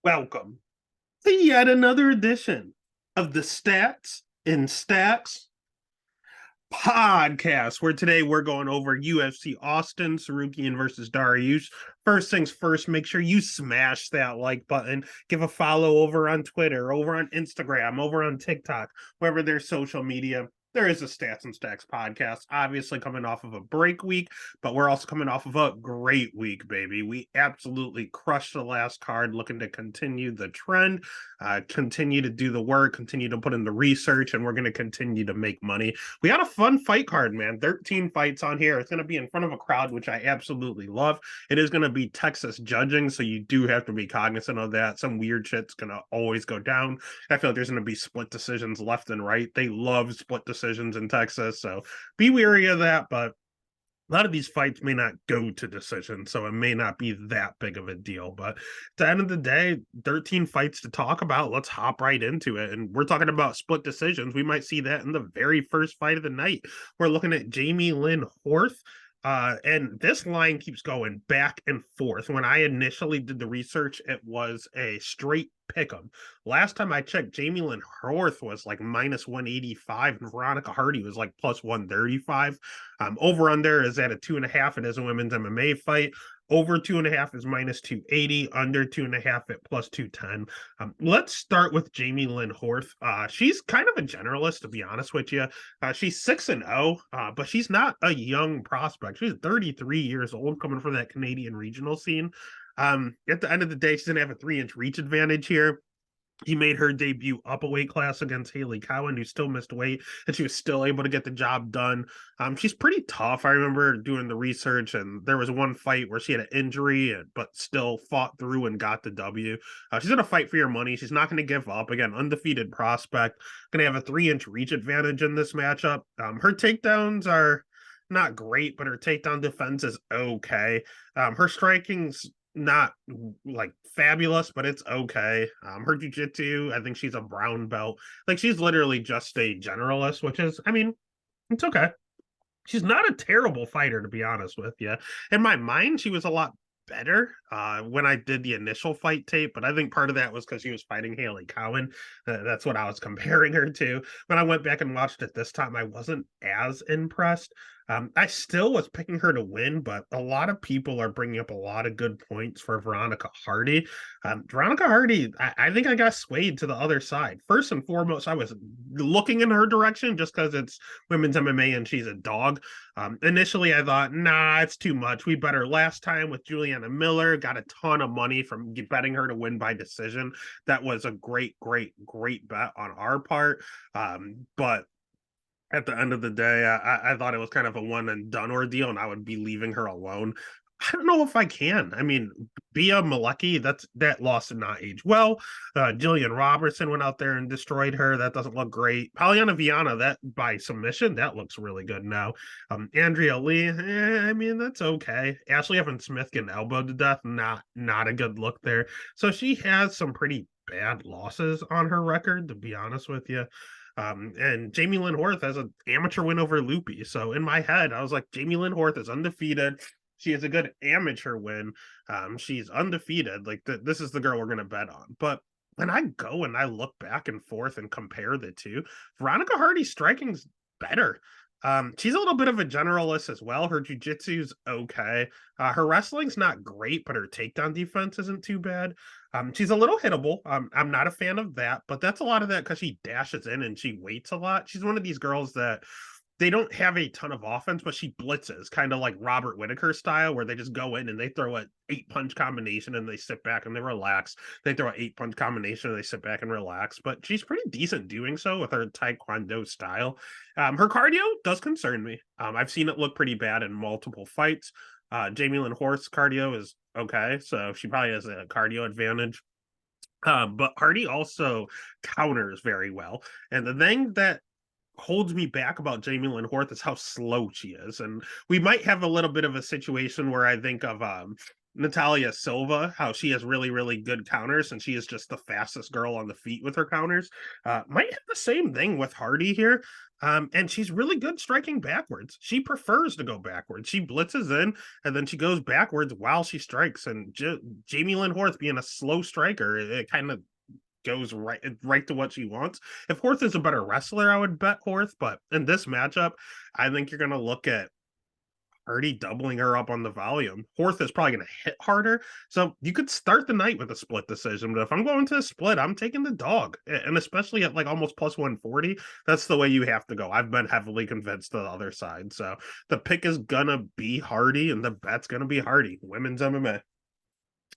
Welcome to yet another edition of the Stats and Stacks podcast, where today we're going over UFC Austin Tsarukyan versus Dariush. First things first, make sure you smash that like button. Give a follow over on Twitter, over on Instagram, over on TikTok, wherever there's social media. There is a Stats and Stacks podcast, obviously coming off of a break week, but we're also coming off of a great week, baby. We absolutely crushed the last card, looking to continue the trend, continue to do the work, continue to put in the research, and we're going to continue to make money. We had a fun fight card, man. 13 fights on here. It's going to be in front of a crowd, which I absolutely love. It is going to be Texas judging, so you do have to be cognizant of that. Some weird shit's going to always go down. I feel like there's going to be split decisions left and right. They love split decisions in Texas, so be wary of that. But a lot of these fights may not go to decision, so it may not be that big of a deal. But at the end of the day, 13 fights to talk about. Let's hop right into it. And we're talking about split decisions. We might see that in the very first fight of the night. We're looking at Jamie Lynn Horth. And this line keeps going back and forth. When I initially did the research, it was a straight pick 'em. Last time I checked, Jamie Lynn Horth was like minus 185, and Veronica Hardy was like plus 135. Over under is at a 2.5. It is a women's MMA fight. Over 2.5 is minus 280. Under 2.5 at plus 210. Let's start with Jamie Lynn Horth. She's kind of a generalist, to be honest with you. She's 6-0, but she's not a young prospect. She's 33 years old, coming from that Canadian regional scene. At the end of the day, she's going to have a 3-inch reach advantage here. He made her debut up a weight class against Haley Cowan, who still missed weight, and she was still able to get the job done. She's pretty tough. I remember doing the research, and there was one fight where she had an injury, but still fought through and got the W. She's going to fight for your money. She's not going to give up. Again, undefeated prospect. Going to have a 3-inch reach advantage in this matchup. Her takedowns are not great, but her takedown defense is okay. Her striking's not like fabulous, but it's okay. Her jiu-jitsu, I think she's a brown belt. Like, she's literally just a generalist, which is, I mean, it's okay. She's not a terrible fighter, to be honest with you. In my mind, she was a lot better when I did the initial fight tape, but I think part of that was because she was fighting Haley Cowan. That's what I was comparing her to. When I went back and watched it this time, I wasn't as impressed. I still was picking her to win, but a lot of people are bringing up a lot of good points for Veronica Hardy. Veronica Hardy, I think I got swayed to the other side. First and foremost, I was looking in her direction just because it's women's MMA and she's a dog. Initially, I thought, nah, it's too much. We bet her last time with Juliana Miller, got a ton of money from betting her to win by decision. That was a great bet on our part. But at the end of the day, I thought it was kind of a one and done ordeal, and I would be leaving her alone. I don't know if I can. I mean, Bia Malecki, that loss did not age well. Jillian Robertson went out there and destroyed her. That doesn't look great. Polyana Viana, that by submission, that looks really good now. Andrea Lee, I mean, that's okay. Ashley Evans Smith getting elbowed to death, not a good look there. So she has some pretty bad losses on her record, to be honest with you. And Jamie Lynn Horth has an amateur win over Loopy. So in my head, I was like, Jamie Lynn Horth is undefeated. She has a good amateur win. She's undefeated. Like, this is the girl we're going to bet on. But when I go and I look back and forth and compare the two, Veronica Hardy's striking's better. She's a little bit of a generalist as well. Her jiu-jitsu's okay. Her wrestling's not great, but her takedown defense isn't too bad. She's a little hittable. I'm not a fan of that, but that's a lot of that because she dashes in and she waits a lot. She's one of these girls that they don't have a ton of offense, but she blitzes, kind of like Robert Whitaker style, where they just go in and they throw an 8-punch combination and they sit back and they relax. They throw an 8-punch combination and they sit back and relax. But she's pretty decent doing so with her Taekwondo style. Her cardio does concern me. I've seen it look pretty bad in multiple fights. Jamie Lynn Horth's cardio is okay, so she probably has a cardio advantage. But Hardy also counters very well. And the thing that holds me back about Jamie Lynn Horth is how slow she is. And we might have a little bit of a situation where I think of Natalia Silva, how she has really, really good counters, and she is just the fastest girl on the feet with her counters. Might have the same thing with Hardy here. And she's really good striking backwards. She prefers to go backwards. She blitzes in and then she goes backwards while she strikes. And Jamie Lynn Horth being a slow striker, it kind of goes right to what she wants. If Horth is a better wrestler, I would bet Horth. But in this matchup, I think you're going to look at Hardy doubling her up on the volume. Horth is probably going to hit harder. So you could start the night with a split decision. But if I'm going to a split, I'm taking the dog. And especially at like almost plus 140, that's the way you have to go. I've been heavily convinced to the other side. So the pick is going to be Hardy and the bet's going to be Hardy. Women's MMA.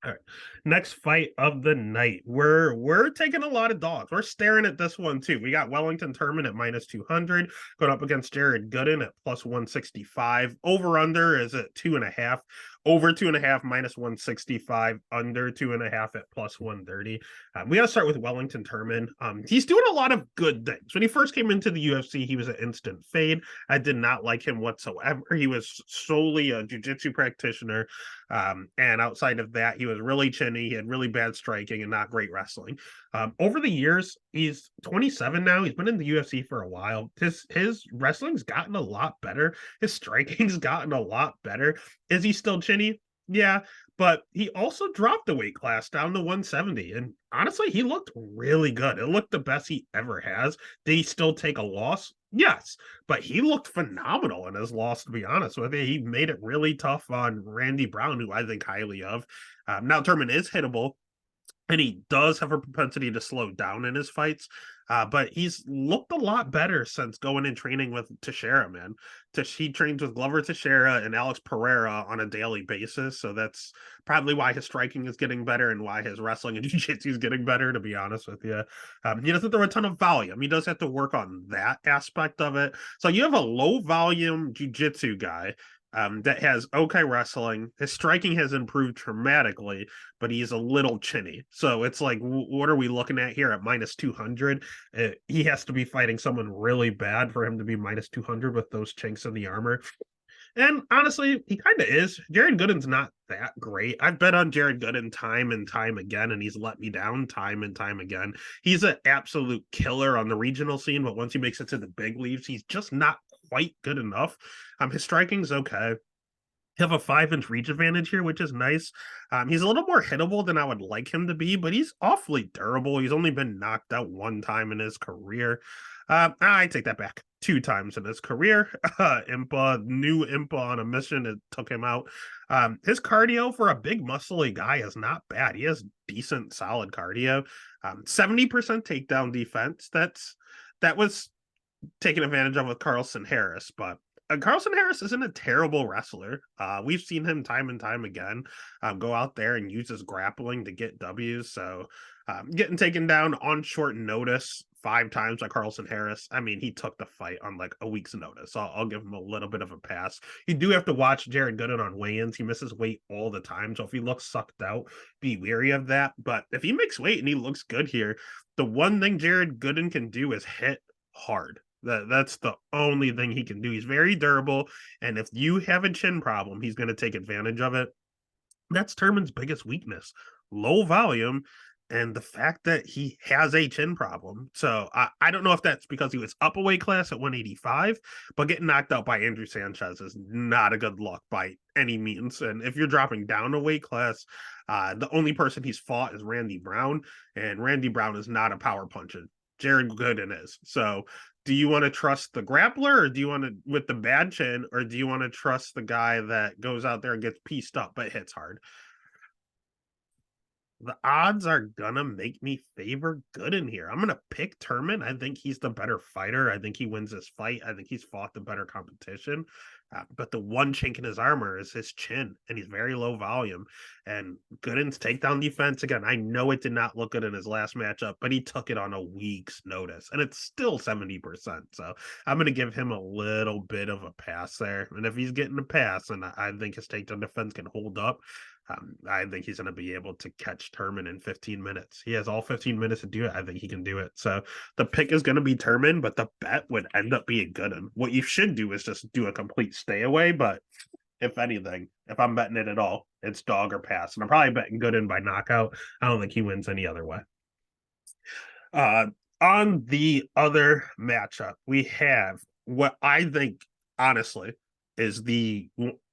All right. Next fight of the night. We're taking a lot of dogs. We're staring at this one too. We got Wellington Turman at minus 200 going up against Jared Gooden at plus 165. Over under is at 2.5. Over 2.5 minus 165. Under 2.5 at plus 130. We got to start with Wellington Turman. He's doing a lot of good things. When he first came into the UFC, he was an instant fade. I did not like him whatsoever. He was solely a jiu-jitsu practitioner. And outside of that, he was really chinny. He had really bad striking and not great wrestling. Over the years, he's 27 now. He's been in the UFC for a while. His wrestling's gotten a lot better. His striking's gotten a lot better. Is he still chinny? Yeah, but he also dropped the weight class down to 170. And honestly, he looked really good. It looked the best he ever has. Did he still take a loss? Yes, but he looked phenomenal in his loss, to be honest with you. He made it really tough on Randy Brown, who I think highly of. Now, Turman is hittable, and he does have a propensity to slow down in his fights. But he's looked a lot better since going and training with Teixeira, man. He trains with Glover Teixeira and Alex Pereira on a daily basis. So that's probably why his striking is getting better and why his wrestling and jiu-jitsu is getting better, to be honest with you. He doesn't throw a ton of volume. He does have to work on that aspect of it. So you have a low volume jiu-jitsu guy that has okay wrestling. His striking has improved dramatically, but he's a little chinny. So it's like, what are we looking at here at minus 200? He has to be fighting someone really bad for him to be minus 200 with those chinks in the armor. And honestly, he kind of is. Jared Gooden's not that great. I've bet on Jared Gooden time and time again, and he's let me down time and time again. He's an absolute killer on the regional scene, but once he makes it to the big leagues, he's just not quite good enough. His striking's okay. Have a 5-inch reach advantage here, which is nice. He's a little more hittable than I would like him to be, but he's awfully durable. He's only been knocked out one time in his career. I take that back. 2 times in his career. New Impa on a mission, it took him out. His cardio for a big muscly guy is not bad. He has decent, solid cardio. 70% takedown defense. That was taken advantage of with Carlson Harris, but Carlson Harris isn't a terrible wrestler. We've seen him time and time again go out there and use his grappling to get W's. So getting taken down on short notice 5 times by Carlson Harris. I mean, he took the fight on like a week's notice. So I'll give him a little bit of a pass. You do have to watch Jared Gooden on weigh-ins. He misses weight all the time. So if he looks sucked out, be wary of that. But if he makes weight and he looks good here, the one thing Jared Gooden can do is hit hard. That's the only thing he can do. He's very durable, and if you have a chin problem, he's going to take advantage of it. That's Turman's biggest weakness: low volume, and the fact that he has a chin problem. So I don't know if that's because he was up a weight class at 185, but getting knocked out by Andrew Sanchez is not a good look by any means. And if you're dropping down a weight class, the only person he's fought is Randy Brown, and Randy Brown is not a power puncher. Jared Gooden is. So do you want to trust the grappler, or do you want to, with the bad chin, or do you want to trust the guy that goes out there and gets pieced up but hits hard? The odds are gonna make me favor Gooden here. I'm gonna pick Turman. I think he's the better fighter. I think he wins this fight. I think he's fought the better competition. But the one chink in his armor is his chin, and he's very low volume. And Gooden's takedown defense, again, I know it did not look good in his last matchup, but he took it on a week's notice, and it's still 70%. So I'm going to give him a little bit of a pass there. And if he's getting a pass, and I think his takedown defense can hold up, I think he's going to be able to catch Turman in 15 minutes. He has all 15 minutes to do it. I think he can do it. So the pick is going to be Turman, but the bet would end up being Gooden. What you should do is just do a complete stay away. But if anything, If I'm betting it at all, it's dog or pass. And I'm probably betting Gooden by knockout. I don't think he wins any other way. Uh, on the other matchup, we have what I think, honestly, is the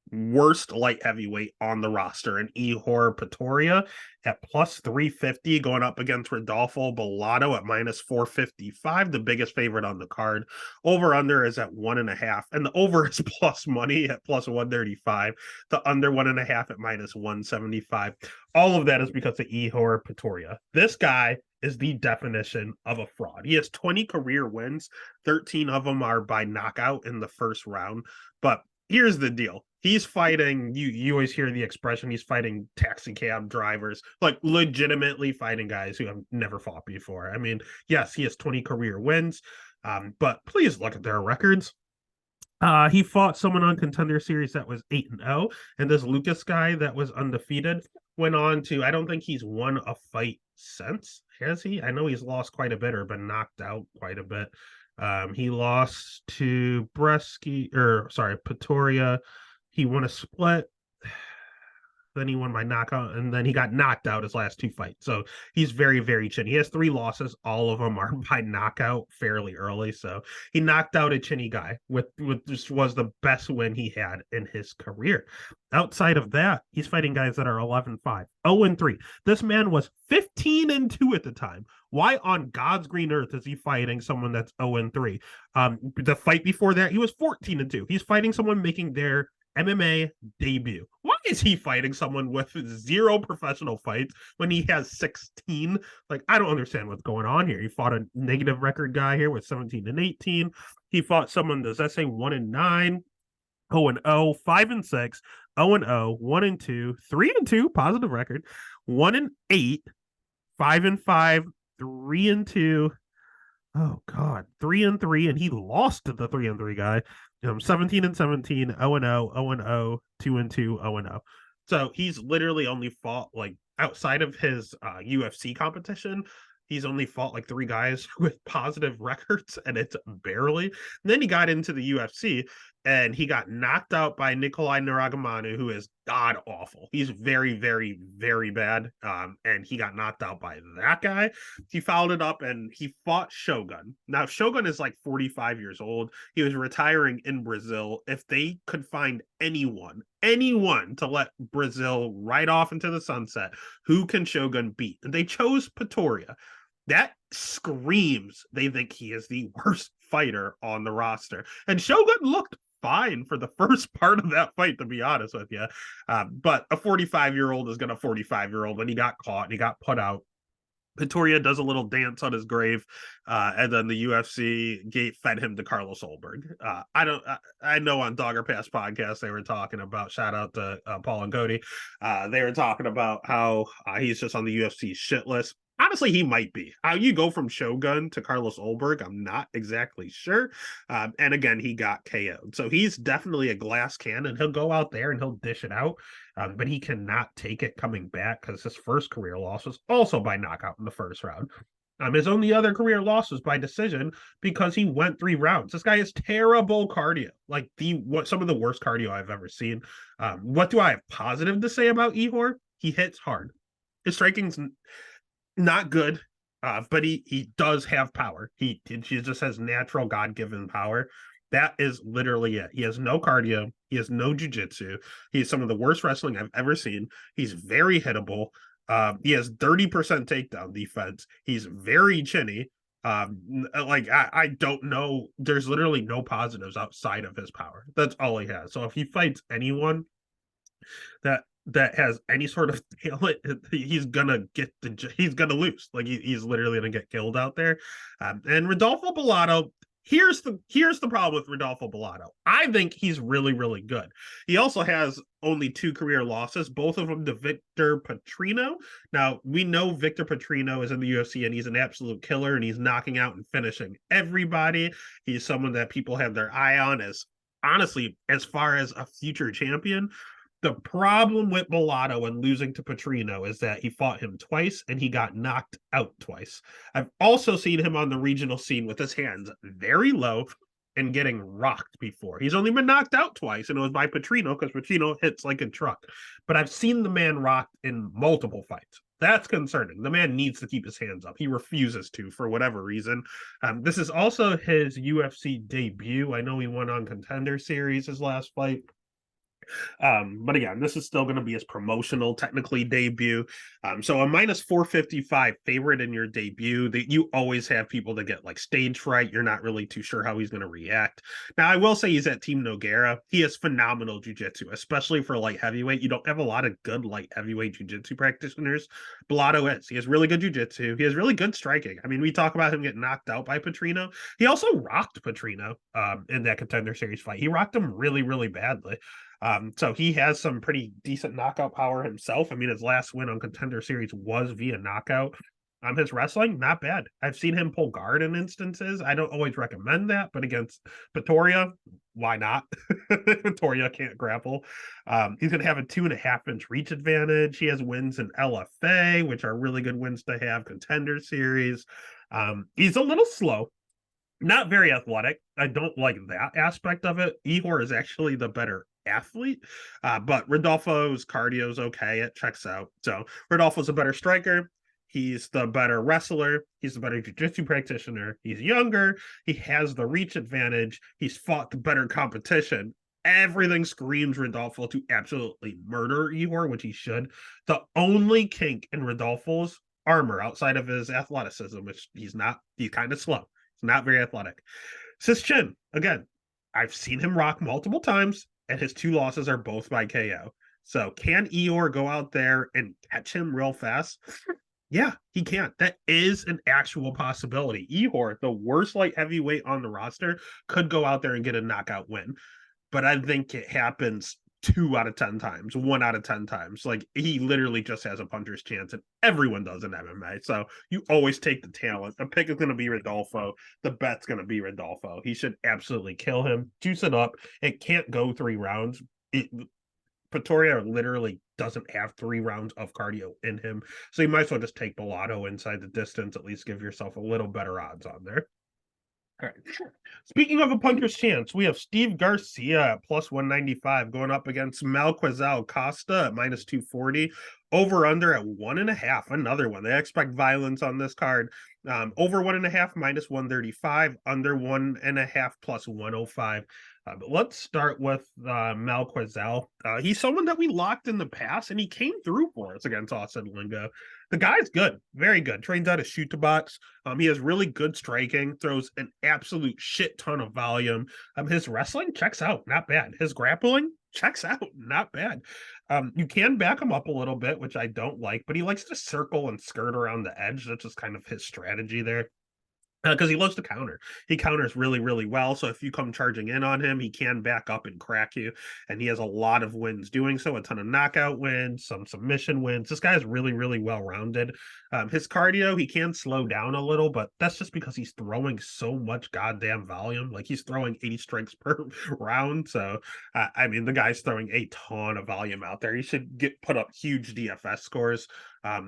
worst light heavyweight on the roster in Ihor Pretoria at plus 350, going up against Rodolfo Bellato at minus 455, the biggest favorite on the card. Over under is at 1.5, and the over is plus money at plus 135. The under 1.5 at minus 175. All of that is because of Ihor Pretoria. This guy is the definition of a fraud. He has 20 career wins. 13 of them are by knockout in the first round. But here's the deal. He's fighting, you always hear the expression, he's fighting taxi cab drivers, like legitimately fighting guys who have never fought before. I mean, yes, he has 20 career wins, but please look at their records. He fought someone on Contender Series that was 8-0, and this Lucas guy that was undefeated went on to, I don't think he's won a fight since, has he? I know he's lost quite a bit or been knocked out quite a bit. He lost to Pretoria. He won a split. Then he won by knockout, and then he got knocked out his last two fights. So he's very, very chinny. He has 3 losses. All of them are by knockout fairly early. So he knocked out a chinny guy with this was the best win he had in his career. Outside of that, he's fighting guys that are 11-5, 0-3. This man was 15-2 at the time. Why on God's green earth is he fighting someone that's 0-3? The fight before that, he was 14-2. He's fighting someone making their MMA debut. Why is he fighting someone with 0 professional fights when he has 16? Like, I don't understand what's going on here. He fought a negative record guy here with 17-18. He fought someone, does that say 1-9, 0-0, 5-6, 0-0, 1-2, 3-2, positive record, 1-8, 5-5, 3-2. Oh God, 3-3, and he lost to the 3-3 guy. 17-17, 0-0, 0-0, 2-2, 0-0. So he's literally only fought, like, outside of his UFC competition, he's only fought like 3 guys with positive records, and it's barely. And then he got into the UFC, and he got knocked out by Nikolai Naragamanu, who is god awful. He's very, very, very bad. And he got knocked out by that guy. He followed it up and he fought Shogun. Now, Shogun is like 45 years old. He was retiring in Brazil. If they could find anyone to let Brazil ride off into the sunset, who can Shogun beat? And they chose Pretoria. That screams they think he is the worst fighter on the roster. And Shogun looked fine for the first part of that fight, to be honest with you. But a 45-year-old is going to 45-year-old, and he got caught and he got put out. Pretoria does a little dance on his grave, and then the UFC fed him to Carlos Ulberg. I know on Dogger Pass podcast they were talking about, shout out to Paul and Cody, they were talking about how he's just on the UFC shit list. Honestly, he might be. How you go from Shogun to Carlos Ulberg, I'm not exactly sure. And again, he got KO'd. So he's definitely a glass cannon. He'll go out there and he'll dish it out, but he cannot take it coming back because his first career loss was also by knockout in the first round. His only other career loss was by decision because he went 3 rounds. This guy has terrible cardio, like some of the worst cardio I've ever seen. What do I have positive to say about Ihor? He hits hard. His striking's not good, but he does have power. He just has natural God-given power. That is literally it. He has no cardio. He has no jiu-jitsu. He has some of the worst wrestling I've ever seen. He's very hittable. He has 30% takedown defense. He's very chinny. I don't know. There's literally no positives outside of his power. That's all he has. So if he fights anyone that has any sort of talent, he's gonna lose. Like he's literally gonna get killed out there. And Rodolfo Bellato, here's the problem with Rodolfo Bellato. I think he's really, really good. He also has only 2 career losses, both of them to Victor Petrino. Now, we know Victor Petrino is in the UFC and he's an absolute killer and he's knocking out and finishing everybody. He's someone that people have their eye on as, honestly, as far as a future champion. The problem with Bellato and losing to Petrino is that he fought him twice and he got knocked out twice. I've also seen him on the regional scene with his hands very low and getting rocked before. He's only been knocked out twice, and it was by Petrino because Petrino hits like a truck. But I've seen the man rocked in multiple fights. That's concerning. The man needs to keep his hands up. He refuses to for whatever reason. This is also his UFC debut. I know he won on Contender Series his last fight. But again, this is still going to be his promotional, technically debut. So a minus 455 favorite in your debut, that you always have people that get like stage fright. You're not really too sure how he's going to react. Now, I will say he's at Team Nogueira. He has phenomenal jiu-jitsu, especially for light heavyweight. You don't have a lot of good light heavyweight jiu-jitsu practitioners. Bellato is. He has really good jiu-jitsu. He has really good striking. I mean, we talk about him getting knocked out by Petrino. He also rocked Petrino in that Contender Series fight. He rocked him really, really badly. So he has some pretty decent knockout power himself. I mean, his last win on Contender Series was via knockout. His wrestling, not bad. I've seen him pull guard in instances. I don't always recommend that, but against Pretoria, why not? Pretoria can't grapple. He's going to have a 2.5-inch reach advantage. He has wins in LFA, which are really good wins to have. Contender Series. He's a little slow. Not very athletic. I don't like that aspect of it. Ihor is actually the better athlete, but Rodolfo's cardio is okay. It checks out. So Rodolfo's a better striker. He's the better wrestler. He's the better jiu-jitsu practitioner. He's younger. He has the reach advantage. He's fought the better competition. Everything screams Rodolfo to absolutely murder Ihor, which he should. The only kink in Rodolfo's armor outside of his athleticism, which he's kind of slow. He's not very athletic. Sis Chin, again, I've seen him rock multiple times, and his 2 losses are both by KO. So can Ihor go out there and catch him real fast? Yeah, he can. That is an actual possibility. Ihor, the worst light heavyweight on the roster, could go out there and get a knockout win. But I think it happens 2 out of 10 times, 1 out of 10 times. Like, he literally just has a puncher's chance, and everyone does in MMA. So you always take the talent. The pick is going to be Rodolfo. The bet's going to be Rodolfo. He should absolutely kill him. Juice it up. It can't go 3 rounds. Pretoria literally doesn't have 3 rounds of cardio in him. So you might as well just take Bellato inside the distance, at least give yourself a little better odds on there. All right. Speaking of a puncher's chance, we have Steve Garcia at plus 195 going up against Malquezal Costa at minus 240. Over under at 1.5. Another one. They expect violence on this card. Over 1.5 minus 135. Under 1.5 plus 105. But let's start with Malquezal. He's someone that we locked in the past, and he came through for us against Austin Lingo. The guy's good, very good. Trains out of shoot to box. He has really good striking, throws an absolute shit ton of volume. His wrestling checks out, not bad. His grappling checks out, not bad. You can back him up a little bit, which I don't like, but he likes to circle and skirt around the edge. That's just kind of his strategy there. Because he loves to counter. He counters really, really well. So if you come charging in on him, he can back up and crack you. And he has a lot of wins doing so, a ton of knockout wins, some submission wins. This guy is really, really well-rounded. His cardio, he can slow down a little, but that's just because he's throwing so much goddamn volume. Like, he's throwing 80 strikes per round. So, I mean, the guy's throwing a ton of volume out there. He should put up huge DFS scores.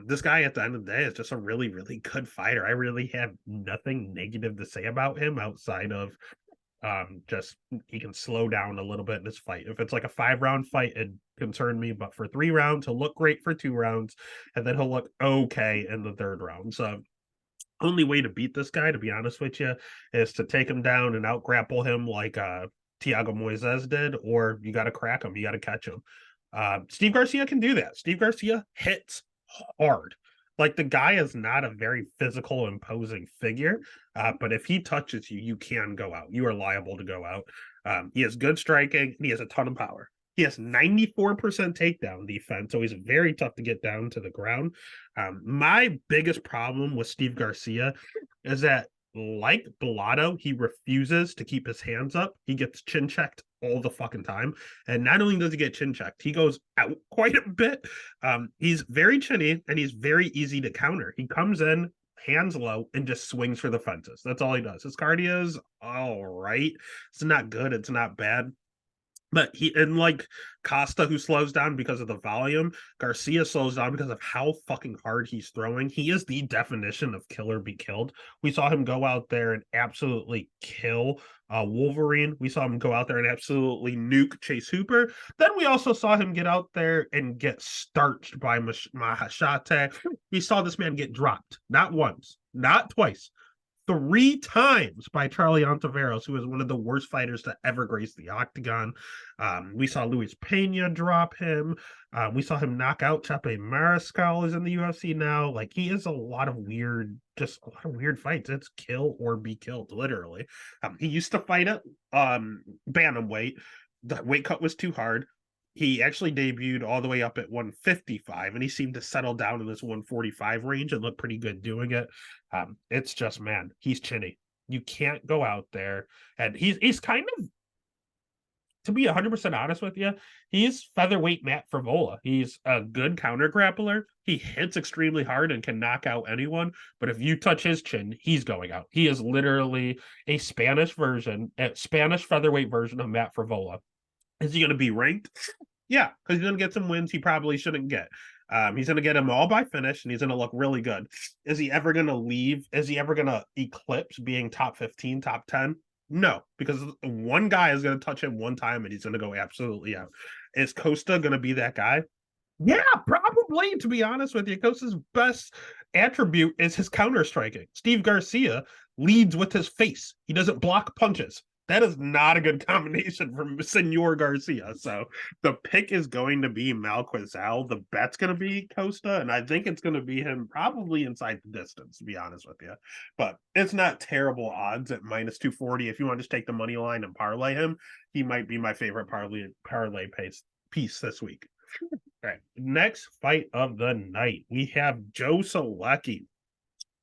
This guy at the end of the day is just a really, really good fighter. I really have nothing negative to say about him outside of just he can slow down a little bit in this fight. If it's like a 5-round fight, it concerned me, but for 3 rounds, he'll look great for 2 rounds, and then he'll look okay in the 3rd round. So only way to beat this guy, to be honest with you, is to take him down and out grapple him like Thiago Moises did, or you got to crack him, you got to catch him. Steve Garcia can do that. Steve Garcia hits hard. Like, the guy is not a very physical, imposing figure, but if he touches you, you can go out. You are liable to go out. He has good striking, and he has a ton of power. He has 94% takedown defense, so he's very tough to get down to the ground. My biggest problem with Steve Garcia is that, like Bellato, he refuses to keep his hands up. He gets chin checked all the fucking time. And not only does he get chin checked, he goes out quite a bit. He's very chinny, and he's very easy to counter. He comes in, hands low, and just swings for the fences. That's all he does. His cardio is all right. It's not good. It's not bad. But like Costa, who slows down because of the volume, Garcia slows down because of how fucking hard he's throwing. He is the definition of kill or be killed. We saw him go out there and absolutely kill Wolverine. We saw him go out there and absolutely nuke Chase Hooper. Then we also saw him get out there and get starched by Mahashate. We saw this man get dropped, not once, not twice, 3 times by Charlie Ontiveros, who is one of the worst fighters to ever grace the octagon. We saw Luis Pena drop him. We saw him knock out Chape Mariscal, is in the UFC now. Like, he is a lot of weird, just a lot of weird fights. It's kill or be killed, literally. He used to fight at bantamweight. The weight cut was too hard. He actually debuted all the way up at 155, and he seemed to settle down in this 145 range and look pretty good doing it. It's just, man, he's chinny. You can't go out there, and he's kind of, to be 100% honest with you, he's featherweight Matt Frivola. He's a good counter grappler. He hits extremely hard and can knock out anyone, but if you touch his chin, he's going out. He is literally a Spanish featherweight version of Matt Frivola. Is he going to be ranked? Yeah, because he's going to get some wins he probably shouldn't get. He's going to get them all by finish, and he's going to look really good. Is he ever going to leave? Is he ever going to eclipse being top 15, top 10? No, because one guy is going to touch him one time, and he's going to go absolutely out. Is Costa going to be that guy? Yeah, probably, to be honest with you. Costa's best attribute is his counter striking. Steve Garcia leads with his face. He doesn't block punches. That is not a good combination from Senor Garcia. So the pick is going to be Malquizal. The bet's going to be Costa, and I think it's going to be him probably inside the distance, to be honest with you. But it's not terrible odds at minus 240. If you want to just take the money line and parlay him, he might be my favorite parlay piece this week. All right, next fight of the night, we have Joe Solecki,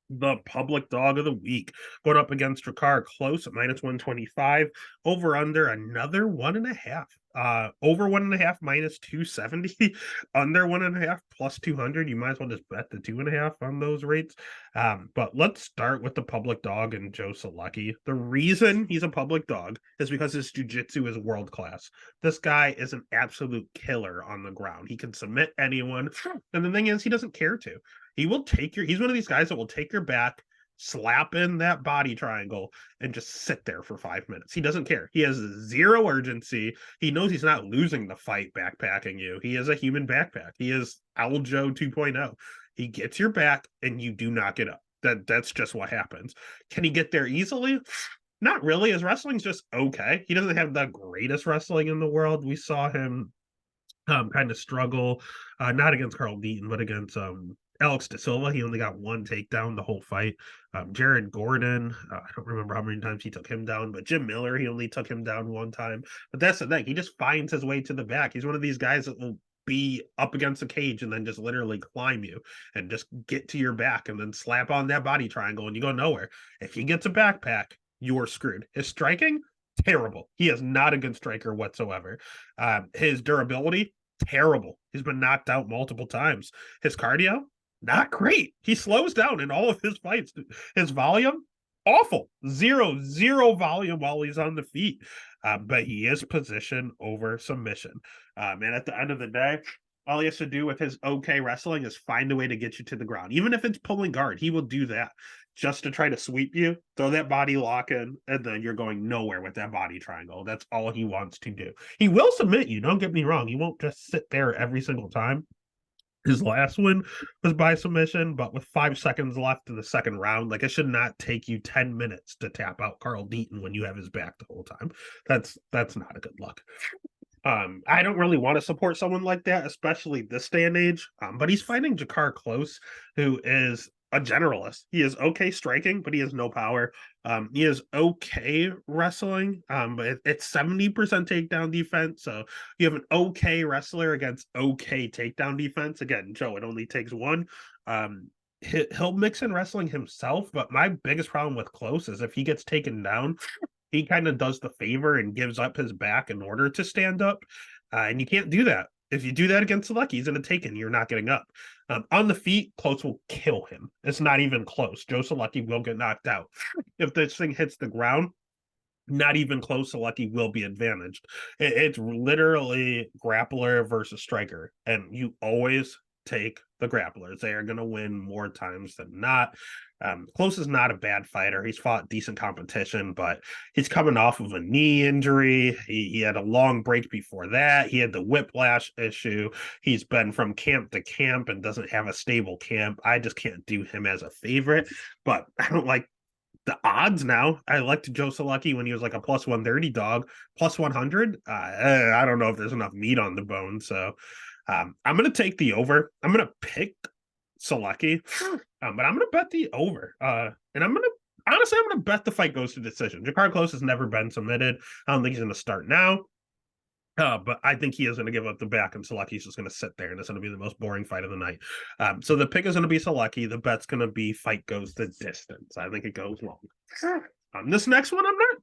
the public dog of the week, going up against Drakkar Klose at minus 125. Over under another 1.5. Over 1.5 minus 270. Under 1.5 plus 200. You might as well just bet the 2.5 on those rates. But let's start with the public dog and Joe Solecki. The reason he's a public dog is because his jiu-jitsu is world class. This guy is an absolute killer on the ground. He can submit anyone. And the thing is, he doesn't care to. He's one of these guys that will take your back, slap in that body triangle, and just sit there for 5 minutes. He doesn't care. He has zero urgency. He knows he's not losing the fight backpacking you. He is a human backpack. He is Aljo 2.0. He gets your back and you do not get up. That's just what happens. Can he get there easily? Not really. His wrestling's just okay. He doesn't have the greatest wrestling in the world. We saw him kind of struggle, not against Carl Deaton, but against Alex De Silva. He only got one takedown the whole fight. Jared Gordon, I don't remember how many times he took him down, but Jim Miller, he only took him down one time. But that's the thing. He just finds his way to the back. He's one of these guys that will be up against the cage and then just literally climb you and just get to your back and then slap on that body triangle and you go nowhere. If he gets a backpack, you're screwed. His striking, terrible. He is not a good striker whatsoever. His durability, terrible. He's been knocked out multiple times. His cardio, not great. He slows down in all of his fights. His volume, awful. Zero volume while he's on the feet. But he is position over submission. And at the end of the day, all he has to do with his okay wrestling is find a way to get you to the ground. Even if it's pulling guard, he will do that just to try to sweep you, throw that body lock in, and then you're going nowhere with that body triangle. That's all he wants to do. He will submit you, don't get me wrong. He won't just sit there every single time. His last win was by submission, but with 5 seconds left in the second round, like, it should not take you 10 minutes to tap out Carl Deaton when you have his back the whole time. That's not a good look. I don't really want to support someone like that, especially this day and age. But he's fighting Drakkar Klose, who is a generalist. He is okay striking, but he has no power. He is okay wrestling, but it's 70% takedown defense. So you have an okay wrestler against okay takedown defense. Again, Joe, it only takes one. He'll mix in wrestling himself, but my biggest problem with Klose is if he gets taken down, he kind of does the favor and gives up his back in order to stand up. And you can't do that. If you do that against Solecki, he's going to take it and you're not getting up. On the feet, Klose will kill him. It's not even close. Joe Solecki will get knocked out. If this thing hits the ground, not even close to Lucky will be advantaged. It's literally grappler versus striker, and you always take the grapplers. They are going to win more times than not. Close is not a bad fighter. He's fought decent competition, but he's coming off of a knee injury. He had a long break before that. He had the whiplash issue. He's been from camp to camp and doesn't have a stable camp. I just can't do him as a favorite, but I don't like the odds now. I liked Joe Solecki when he was like a plus 130 dog, plus 100. I don't know if there's enough meat on the bone. So I'm going to take the over. I'm going to pick Solecki, but I'm going to bet the over. And I'm going to, honestly, I'm going to bet the fight goes to decision. Jakar Close has never been submitted. I don't think he's going to start now. But I think he is going to give up the back, and Selecki's just going to sit there, and it's going to be the most boring fight of the night. So the pick is going to be Selecki. The bet's going to be fight goes the distance. I think it goes long. This next one, I'm not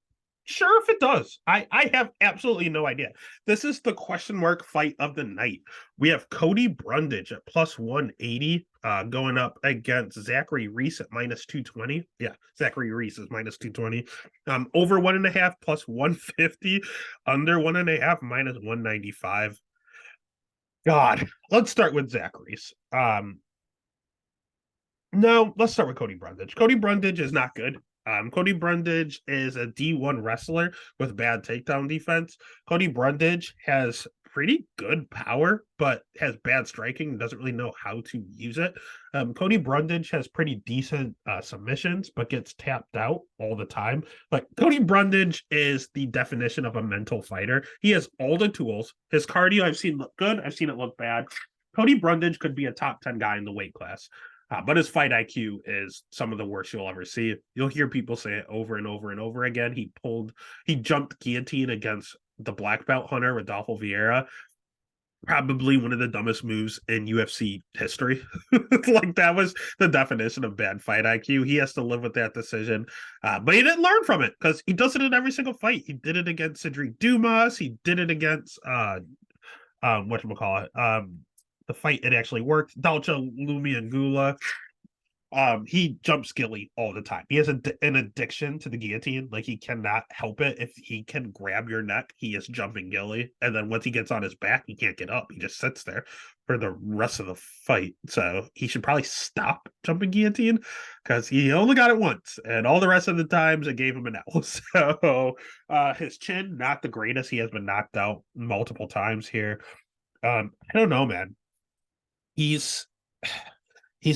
sure if it does. I have absolutely no idea. This is the question mark fight of the night. We have Cody Brundage at plus 180 going up against Zachary Reese at minus 220. Yeah, Zachary Reese is minus 220. Over 1.5 plus 150. Under 1.5 minus 195. God, let's start with Zach Reese. No, let's start with Cody Brundage. Cody Brundage is not good. Cody Brundage is a D1 wrestler with bad takedown defense. Cody Brundage has pretty good power, but has bad striking and doesn't really know how to use it. Cody Brundage has pretty decent submissions, but gets tapped out all the time. Like, Cody Brundage is the definition of a mental fighter. He has all the tools. His cardio, I've seen look good. I've seen it look bad. Cody Brundage could be a top 10 guy in the weight class. But his fight IQ is some of the worst you'll ever see. You'll hear people say it over and over and over again. He jumped guillotine against the black belt hunter, Rodolfo Vieira. Probably one of the dumbest moves in UFC history. Like, that was the definition of bad fight IQ. He has to live with that decision. But he didn't learn from it because he does it in every single fight. He did it against Cedric Dumas. He did it against whatchamacallit, the fight it actually worked. Dalcha Lumiangula. He jumps Gilly all the time. He has an addiction to the guillotine. Like, he cannot help it. If he can grab your neck, he is jumping Gilly. And then once he gets on his back, he can't get up. He just sits there for the rest of the fight. So he should probably stop jumping guillotine because he only got it once. And all the rest of the times it gave him an L. So his chin, not the greatest. He has been knocked out multiple times here. I don't know, man. He's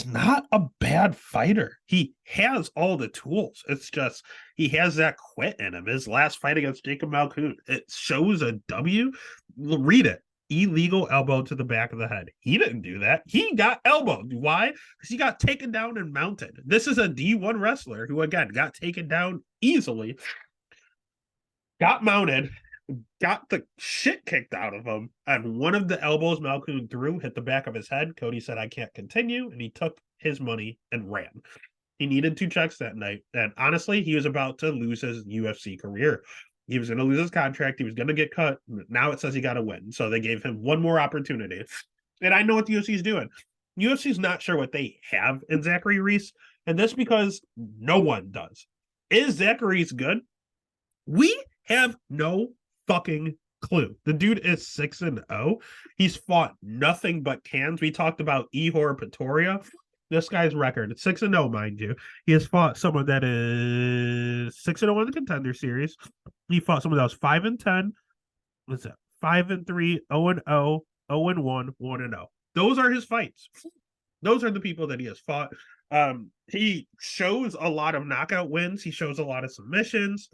not a bad fighter. He has all the tools. It's just he has that quit in him. His last fight against Jacob Malkoun, it shows a W. Read it. Illegal elbow to the back of the head. He didn't do that. He got elbowed. Why? Because he got taken down and mounted. This is a D1 wrestler who, again, got taken down easily, got mounted, got the shit kicked out of him, and one of the elbows Malkoun threw hit the back of his head. Cody said, "I can't continue," and he took his money and ran. He needed 2 checks that night, and honestly, he was about to lose his UFC career. He was going to lose his contract. He was going to get cut. Now it says he got to win, so they gave him one more opportunity. And I know what the UFC is doing. UFC is not sure what they have in Zachary Reese, and that's because no one does. Is Zachary Reese good? We have no fucking clue. The dude is 6-0. He's fought nothing but cans. We talked about Ihor Pretoria. This guy's record, it's 6-0, mind you. He has fought someone that is 6-0 in the Contender Series. He fought someone that was 5-10. What's that? 5-3, 0-0, 0-1, 1-0. Those are his fights. Those are the people that he has fought. He shows a lot of knockout wins. He shows a lot of submissions.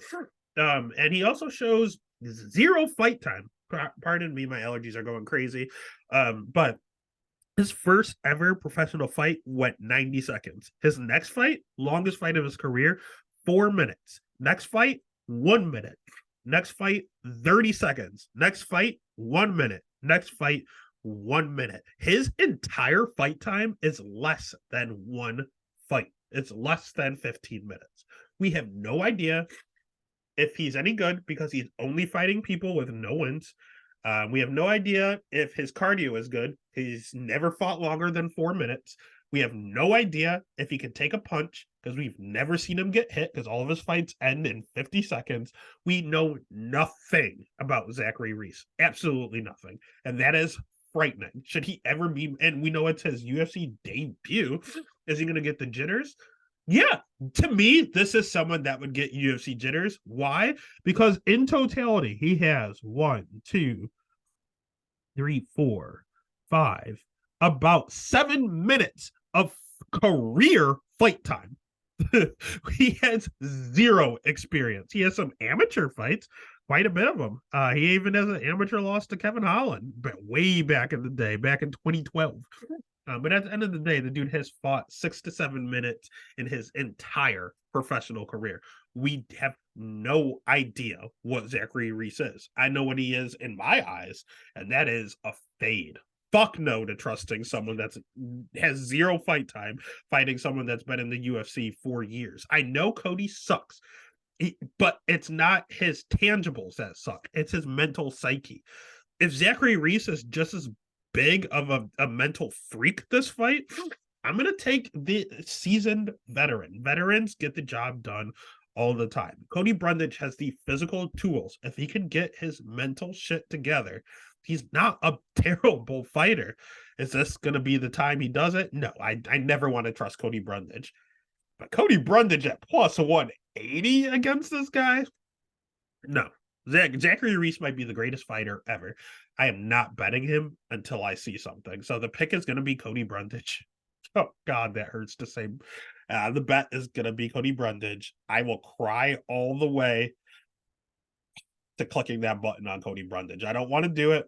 And he also shows 0 fight time. Pardon me, my allergies are going crazy. But his first ever professional fight went 90 seconds. His next fight, longest fight of his career, 4 minutes. Next fight, 1 minute. Next fight, 30 seconds. Next fight, 1 minute. Next fight, 1 minute. His entire fight time is less than one fight. It's less than 15 minutes. We have no idea if he's any good because he's only fighting people with no wins. We have no idea if his cardio is good. He's never fought longer than 4 minutes. We have no idea if he can take a punch because we've never seen him get hit because all of his fights end in 50 seconds. We know nothing about Zachary Reese. Absolutely nothing. And that is frightening. Should he ever be, and we know it's his UFC debut, is he going to get the jitters? Yeah, to me, this is someone that would get UFC jitters. Why? Because in totality, he has 1, 2, 3, 4, 5, about 7 minutes of career fight time. He has zero experience. He has some amateur fights, quite a bit of them. He even has an amateur loss to Kevin Holland, but way back in the day, back in 2012. But at the end of the day, the dude has fought 6 to 7 minutes in his entire professional career. We have no idea what Zachary Reese is. I know what he is in my eyes, and that is a fade. Fuck no to trusting someone that's has zero fight time, fighting someone that's been in the UFC for years. I know Cody sucks, but it's not his tangibles that suck. It's his mental psyche. If Zachary Reese is just as big of a mental freak this fight, I'm going to take the seasoned veteran. Veterans get the job done all the time. Cody Brundage has the physical tools. If he can get his mental shit together, he's not a terrible fighter. Is this going to be the time he does it? No, I never want to trust Cody Brundage. But Cody Brundage at plus 180 against this guy? No. Zachary Reese might be the greatest fighter ever. I am not betting him until I see something. So the pick is going to be Cody Brundage. Oh, God, that hurts to say. The bet is going to be Cody Brundage. I will cry all the way to clicking that button on Cody Brundage. I don't want to do it.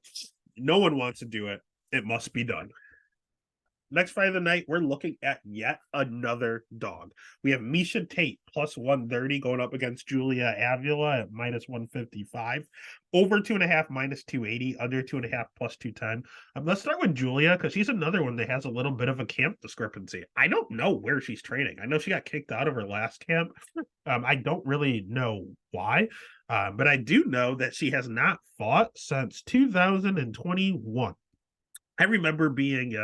No one wants to do it. It must be done. Next fight of the night, we're looking at yet another dog. We have Miesha Tate plus 130 going up against Julia Avila at minus 155. Over 2.5 minus 280, under 2.5 plus 210. Let's start with Julia because she's another one that has a little bit of a camp discrepancy. I don't know where she's training. I know she got kicked out of her last camp. I don't really know why, but I do know that she has not fought since 2021. I remember being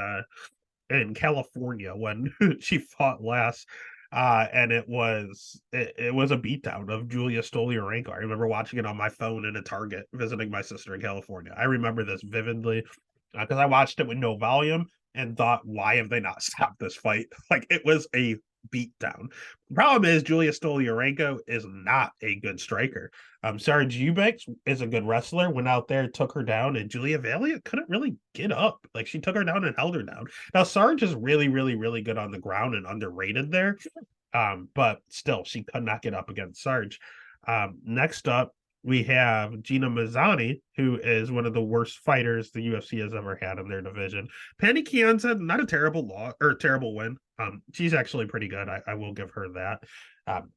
in California when she fought last, and it was a beatdown of Julia Stoliarenko. I remember watching it on my phone in a Target visiting my sister in California. I remember this vividly because I watched it with no volume and thought, why have they not stopped this fight? Like, it was a beatdown. The problem is Julia Stoliarenko is not a good striker. Sarge Eubanks is a good wrestler, went out there, took her down, and Julia Valia couldn't really get up. Like, she took her down and held her down. Now, Sarge is really, really, really good on the ground and underrated there. But still, she could not get up against Sarge. Next up, we have Gina Mazzani, who is one of the worst fighters the UFC has ever had in their division. Penny Kianza, not a terrible loss or terrible win. She's actually pretty good. I will give her that.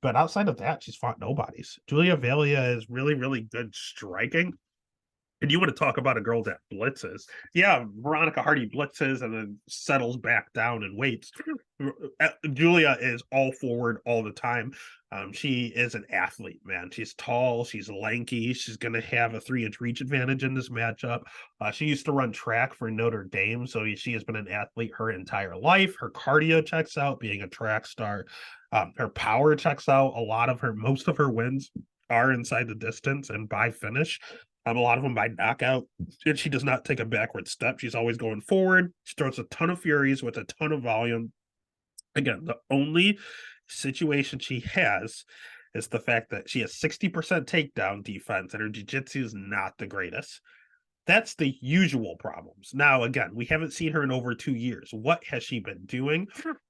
But outside of that, she's fought nobodies. Julia Valia is really, really good striking. And you want to talk about a girl that blitzes. Yeah, Veronica Hardy blitzes and then settles back down and waits. Julia is all forward all the time. She is an athlete, man. She's tall, she's lanky. She's going to have a 3-inch reach advantage in this matchup. She used to run track for Notre Dame, so she has been an athlete her entire life. Her cardio checks out, being a track star. Her power checks out. Most of her wins are inside the distance and by finish. A lot of them by knockout. And she does not take a backward step. She's always going forward. She throws a ton of furies with a ton of volume. Again, the only situation she has is the fact that she has 60% takedown defense and her jiu-jitsu is not the greatest. That's the usual problems. Now, again, we haven't seen her in over 2 years. What has she been doing?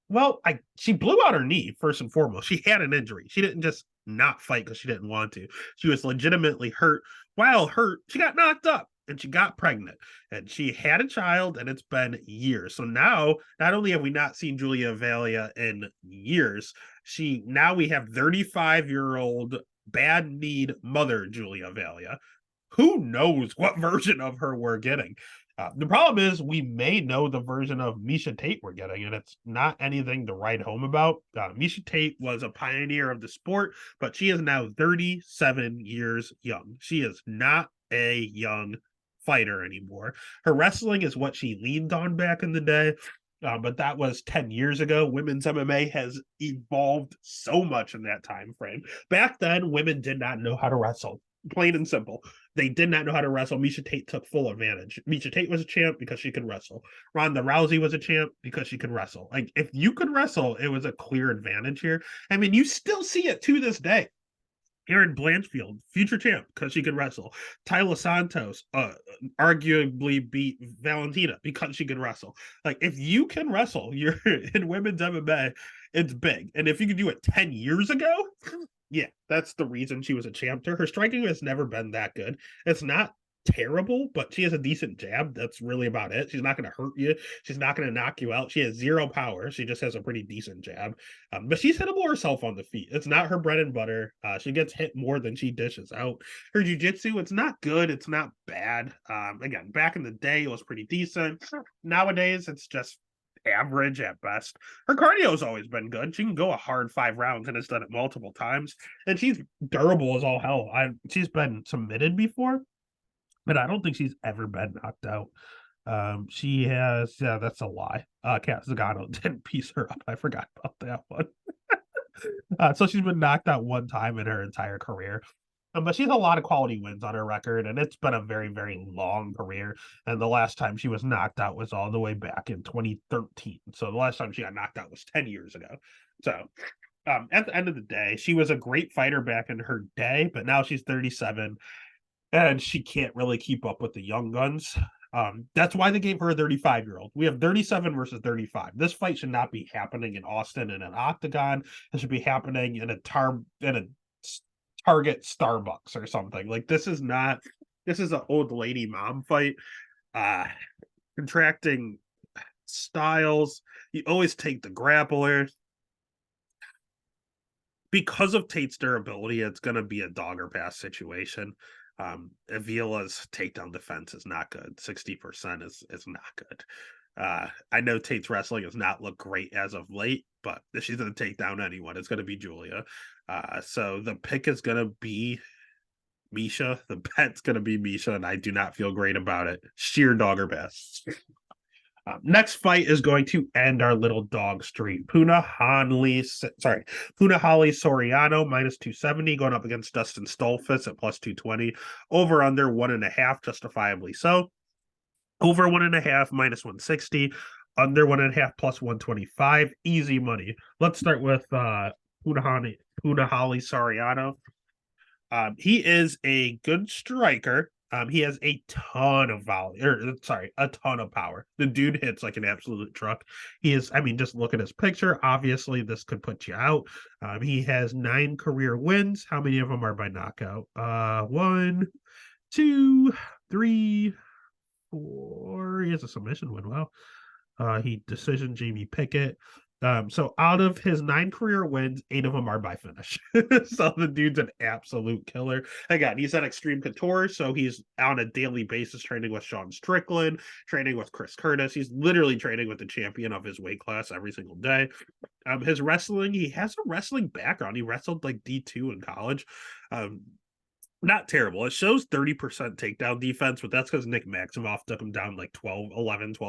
Well, she blew out her knee, first and foremost. She had an injury. She didn't just not fight because she didn't want to. She was legitimately hurt. While hurt, she got knocked up and she got pregnant. And she had a child, and it's been years. So now, not only have we not seen Julia Valia in years, now we have 35-year-old bad-kneed mother Julia Valia. Who knows what version of her we're getting? The problem is we may know the version of Miesha Tate we're getting, and it's not anything to write home about. Miesha Tate was a pioneer of the sport, but she is now 37 years young. She is not a young fighter anymore. Her wrestling is what she leaned on back in the day. But that was 10 years ago. Women's MMA has evolved so much in that time frame. Back then, women did not know how to wrestle. Plain and simple. They did not know how to wrestle. Miesha Tate took full advantage. Miesha Tate was a champ because she could wrestle. Ronda Rousey was a champ because she could wrestle. Like, if you could wrestle, it was a clear advantage here. I mean, you still see it to this day. Erin Blanchfield, future champ, because she could wrestle. Tyler Santos, arguably beat Valentina because she could wrestle. Like, if you can wrestle, you're in women's MMA, it's big. And if you could do it 10 years ago, yeah, that's the reason she was a champ. Her striking has never been that good. It's not terrible, but she has a decent jab. That's really about it. She's not going to hurt you. She's not going to knock you out. She has zero power. She just has a pretty decent jab. But she's hittable herself on the feet. It's not her bread and butter. She gets hit more than she dishes out. Her jiu-jitsu, it's not good. It's not bad. Again, back in the day, it was pretty decent. Nowadays, it's just average at best. Her cardio's always been good. She can go a hard 5 rounds and has done it multiple times. And she's durable as all hell. She's been submitted before, but I don't think she's ever been knocked out. She has, yeah, that's a lie. Kat Zagano didn't piece her up. I forgot about that one. So she's been knocked out one time in her entire career. But she has a lot of quality wins on her record, and it's been a very, very long career. And the last time she was knocked out was all the way back in 2013. So the last time she got knocked out was 10 years ago. So at the end of the day, she was a great fighter back in her day, but now she's 37 and she can't really keep up with the young guns. That's why they gave her a 35-year-old. We have 37 versus 35. This fight should not be happening in Austin in an octagon. It should be happening in a Target Starbucks or something. Like, this is an old lady mom fight. Contracting styles. You always take the grappler. Because of Tate's durability, it's going to be a dog or pass situation. Avila's takedown defense is not good. 60% is not good. I know Tate's wrestling has not looked great as of late, but if she's going to take down anyone, it's going to be Julia. So the pick is going to be Miesha. The bet's going to be Miesha, and I do not feel great about it. Sheer dog or pass. Next fight is going to end our little dog streak. Punahali Soriano minus 270 going up against Dustin Stolfus at plus 220. Over under 1.5, justifiably so. Over 1.5 minus 160. Under 1.5 plus 125. Easy money. Let's start with Punahali Soriano. He is a good striker. He has a ton of a ton of power. The dude hits like an absolute truck. He is, I mean, just look at his picture. Obviously, this could put you out. He has 9 career wins. How many of them are by knockout? 1, 2, 3, 4. He has a submission win. Wow. He decision Jamie Pickett. So out of his 9 career wins, 8 of them are by finish. So the dude's an absolute killer. Again, he's at Extreme Couture, so he's on a daily basis training with Sean Strickland, training with Chris Curtis. He's literally training with the champion of his weight class every single day. His wrestling, he has a wrestling background. He wrestled like D2 in college. Not terrible. It shows 30% takedown defense, but that's because Nick Maximoff took him down like 12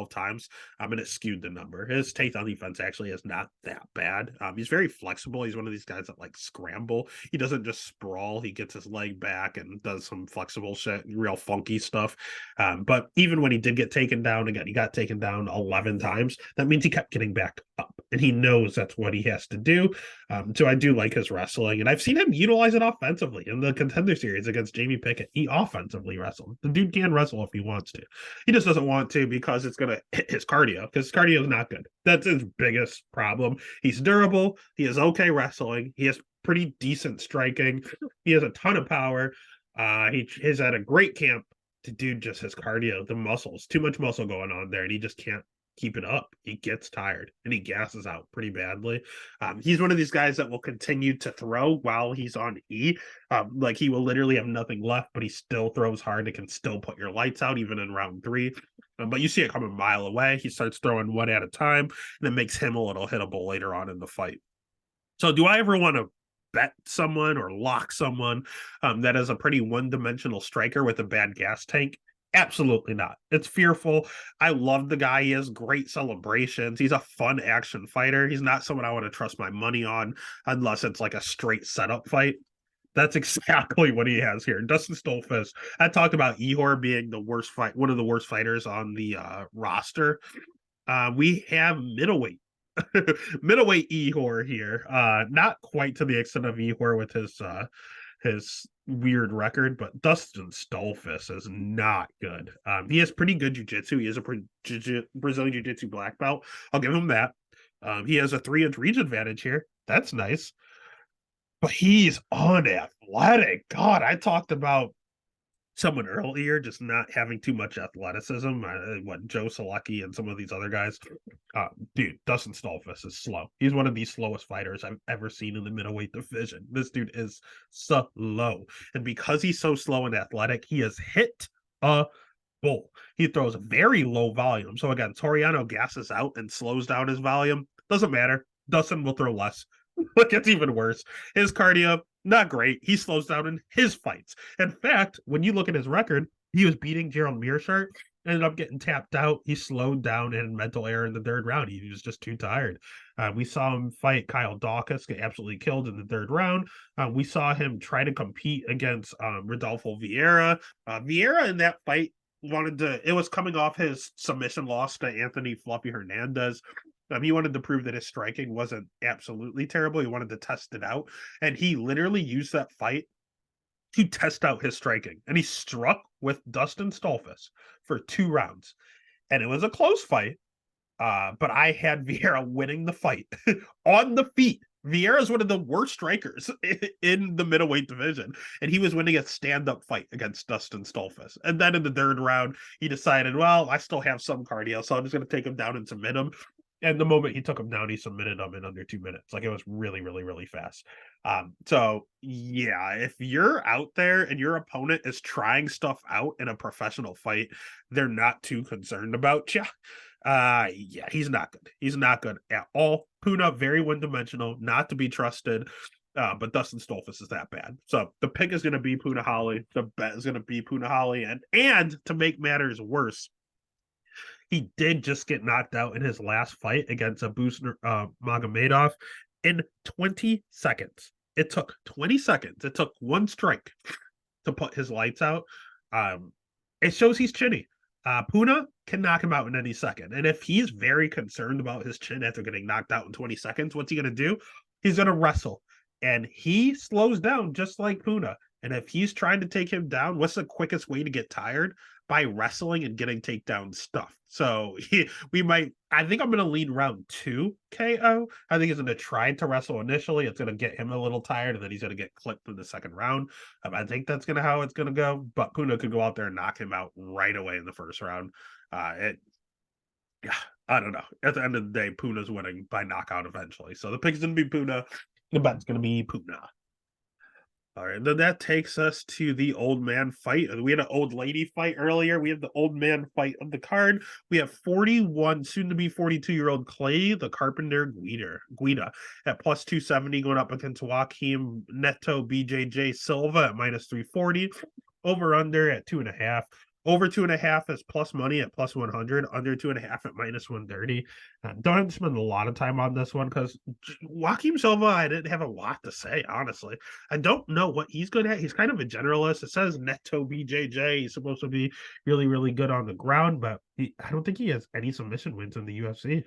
times. And it skewed the number. His takedown defense actually is not that bad. He's very flexible. He's one of these guys that like scramble. He doesn't just sprawl. He gets his leg back and does some flexible shit, real funky stuff. But even when he did get taken down, again, he got taken down 11 times. That means he kept getting back up. And he knows that's what he has to do. So I do like his wrestling. And I've seen him utilize it offensively in the Contender Series against Jamie Pickett. He offensively wrestled. The dude can wrestle if he wants to. He just doesn't want to because it's going to hit his cardio, because his cardio is not good. That's his biggest problem. He's durable. He is okay wrestling. He has pretty decent striking. He has a ton of power. He's at a great camp. The dude just his cardio, the muscles, too much muscle going on there, and he just can't keep it up. He gets tired and he gasses out pretty badly. He's one of these guys that will continue to throw while he's on E. Like, he will literally have nothing left, but he still throws hard. It can still put your lights out even in round 3. But you see it coming a mile away. He starts throwing one at a time, and it makes him a little hittable later on in the fight. So do I ever want to bet someone or lock someone that is a pretty one-dimensional striker with a bad gas tank? Absolutely not. It's fearful. I love the guy. He has great celebrations. He's a fun action fighter. He's not someone I want to trust my money on unless it's like a straight setup fight. That's exactly what he has here. Dustin Stolfus. I talked about Ihor being the worst fight, one of the worst fighters on the roster. We have middleweight, middleweight Ihor here. Not quite to the extent of Ihor with his weird record, but Dustin Stolfus is not good. He has pretty good jiu-jitsu. He is a Brazilian jiu-jitsu black belt. I'll give him that. He has a 3-inch reach advantage here. That's nice. But he's unathletic. God, I talked about someone earlier just not having too much athleticism. What Joe Selecki and some of these other guys. Dude, Dustin Stolfus is slow. He's one of the slowest fighters I've ever seen in the middleweight division. This dude is slow, and because he's so slow and athletic, he has hit a bull. He throws very low volume. So again, Toriano gasses out and slows down his volume. Doesn't matter. Dustin will throw less. Like, it's even worse. His cardio, not great. He slows down in his fights. In fact, when you look at his record, he was beating Gerald Mearshart, ended up getting tapped out. He slowed down in mental error in the third round. He was just too tired. We saw him fight Kyle Dawkins, get absolutely killed in the third round. We saw him try to compete against Rodolfo Vieira. Vieira in that fight it was coming off his submission loss to Anthony Fluffy Hernandez. He wanted to prove that his striking wasn't absolutely terrible. He wanted to test it out. And he literally used that fight to test out his striking. And he struck with Dustin Stolfus for 2 rounds. And it was a close fight. But I had Vieira winning the fight on the feet. Vieira is one of the worst strikers in the middleweight division, and he was winning a stand-up fight against Dustin Stolfus. And then in the third round, he decided, well, I still have some cardio, so I'm just going to take him down and submit him. And the moment he took him down, he submitted him in under 2 minutes. Like, it was really, really, really fast. So yeah, if you're out there and your opponent is trying stuff out in a professional fight, they're not too concerned about you. Yeah, he's not good. He's not good at all. Puna, very one-dimensional, not to be trusted. But Dustin Stolfus is that bad. So the pick is going to be Punahali. The bet is going to be Punahali. And to make matters worse, he did just get knocked out in his last fight against Abus Magomedov in 20 seconds. It took 20 seconds. It took one strike to put his lights out. It shows he's chinny. Puna can knock him out in any second. And if he's very concerned about his chin after getting knocked out in 20 seconds, what's he going to do? He's going to wrestle. And he slows down just like Puna. And if he's trying to take him down, what's the quickest way to get tired? By wrestling and getting takedown stuff. So I think I'm going to lean round 2 KO. I think he's going to try to wrestle initially. It's going to get him a little tired, and then he's going to get clipped in the second round. I think that's going to how it's going to go. But Puna could go out there and knock him out right away in the first round. Yeah, I don't know. At the end of the day, Puna's winning by knockout eventually. So the pick's going to be Puna. The bet's going to be Puna. All right, then that takes us to the old man fight. We had an old lady fight earlier. We have the old man fight of the card. We have 41, soon to be 42-year-old Clay, the Carpenter Guida at plus 270 going up against Joaquim Neto BJJ Silva at minus 340. Over under at 2.5. Over 2.5 is plus money at plus 100. Under 2.5 at minus 130. Don't have to spend a lot of time on this one because Joaquim Silva, I didn't have a lot to say, honestly. I don't know what he's good at. He's kind of a generalist. It says Neto BJJ. He's supposed to be really, really good on the ground, but I don't think he has any submission wins in the UFC.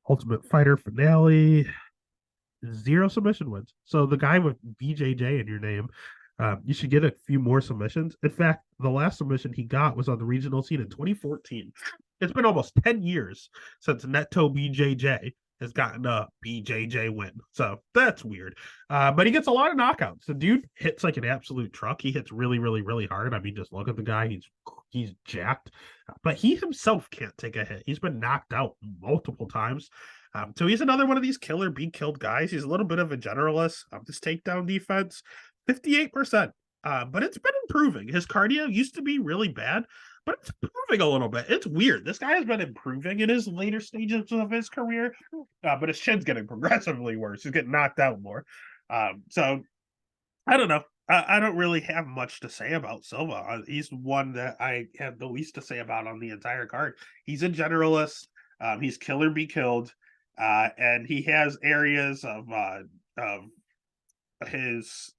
Ultimate Fighter finale. 0 submission wins. So the guy with BJJ in your name, you should get a few more submissions. In fact, the last submission he got was on the regional scene in 2014. It's been almost 10 years since Neto BJJ has gotten a BJJ win. So that's weird. But he gets a lot of knockouts. The dude hits like an absolute truck. He hits really, really, really hard. I mean, just look at the guy. He's jacked. But he himself can't take a hit. He's been knocked out multiple times. So he's another one of these killer be killed guys. He's a little bit of a generalist. This takedown defense, 58%. But it's been improving. His cardio used to be really bad, but it's improving a little bit. It's weird. This guy has been improving in his later stages of his career, but his chin's getting progressively worse. He's getting knocked out more. So I don't know. I don't really have much to say about Silva. He's one that I have the least to say about on the entire card. He's a generalist. He's kill or be killed, and he has areas of his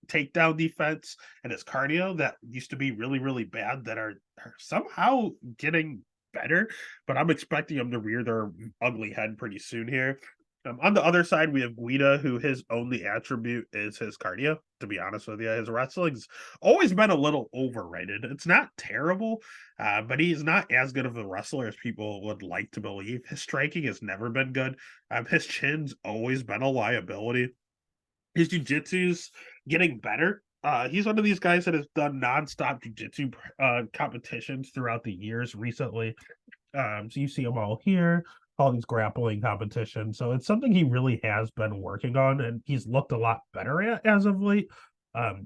takedown defense and his cardio that used to be really really bad that are somehow getting better. But I'm expecting him to rear their ugly head pretty soon here. On the other side, we have Guida, who his only attribute is his cardio. To be honest with you, his wrestling's always been a little overrated. It's not terrible, but he's not as good of a wrestler as people would like to believe. His striking has never been good. His chin's always been a liability. His jujitsu's getting better. He's one of these guys that has done nonstop jujitsu competitions throughout the years recently. So you see them all here, all these grappling competitions. So it's something he really has been working on, and he's looked a lot better at as of late.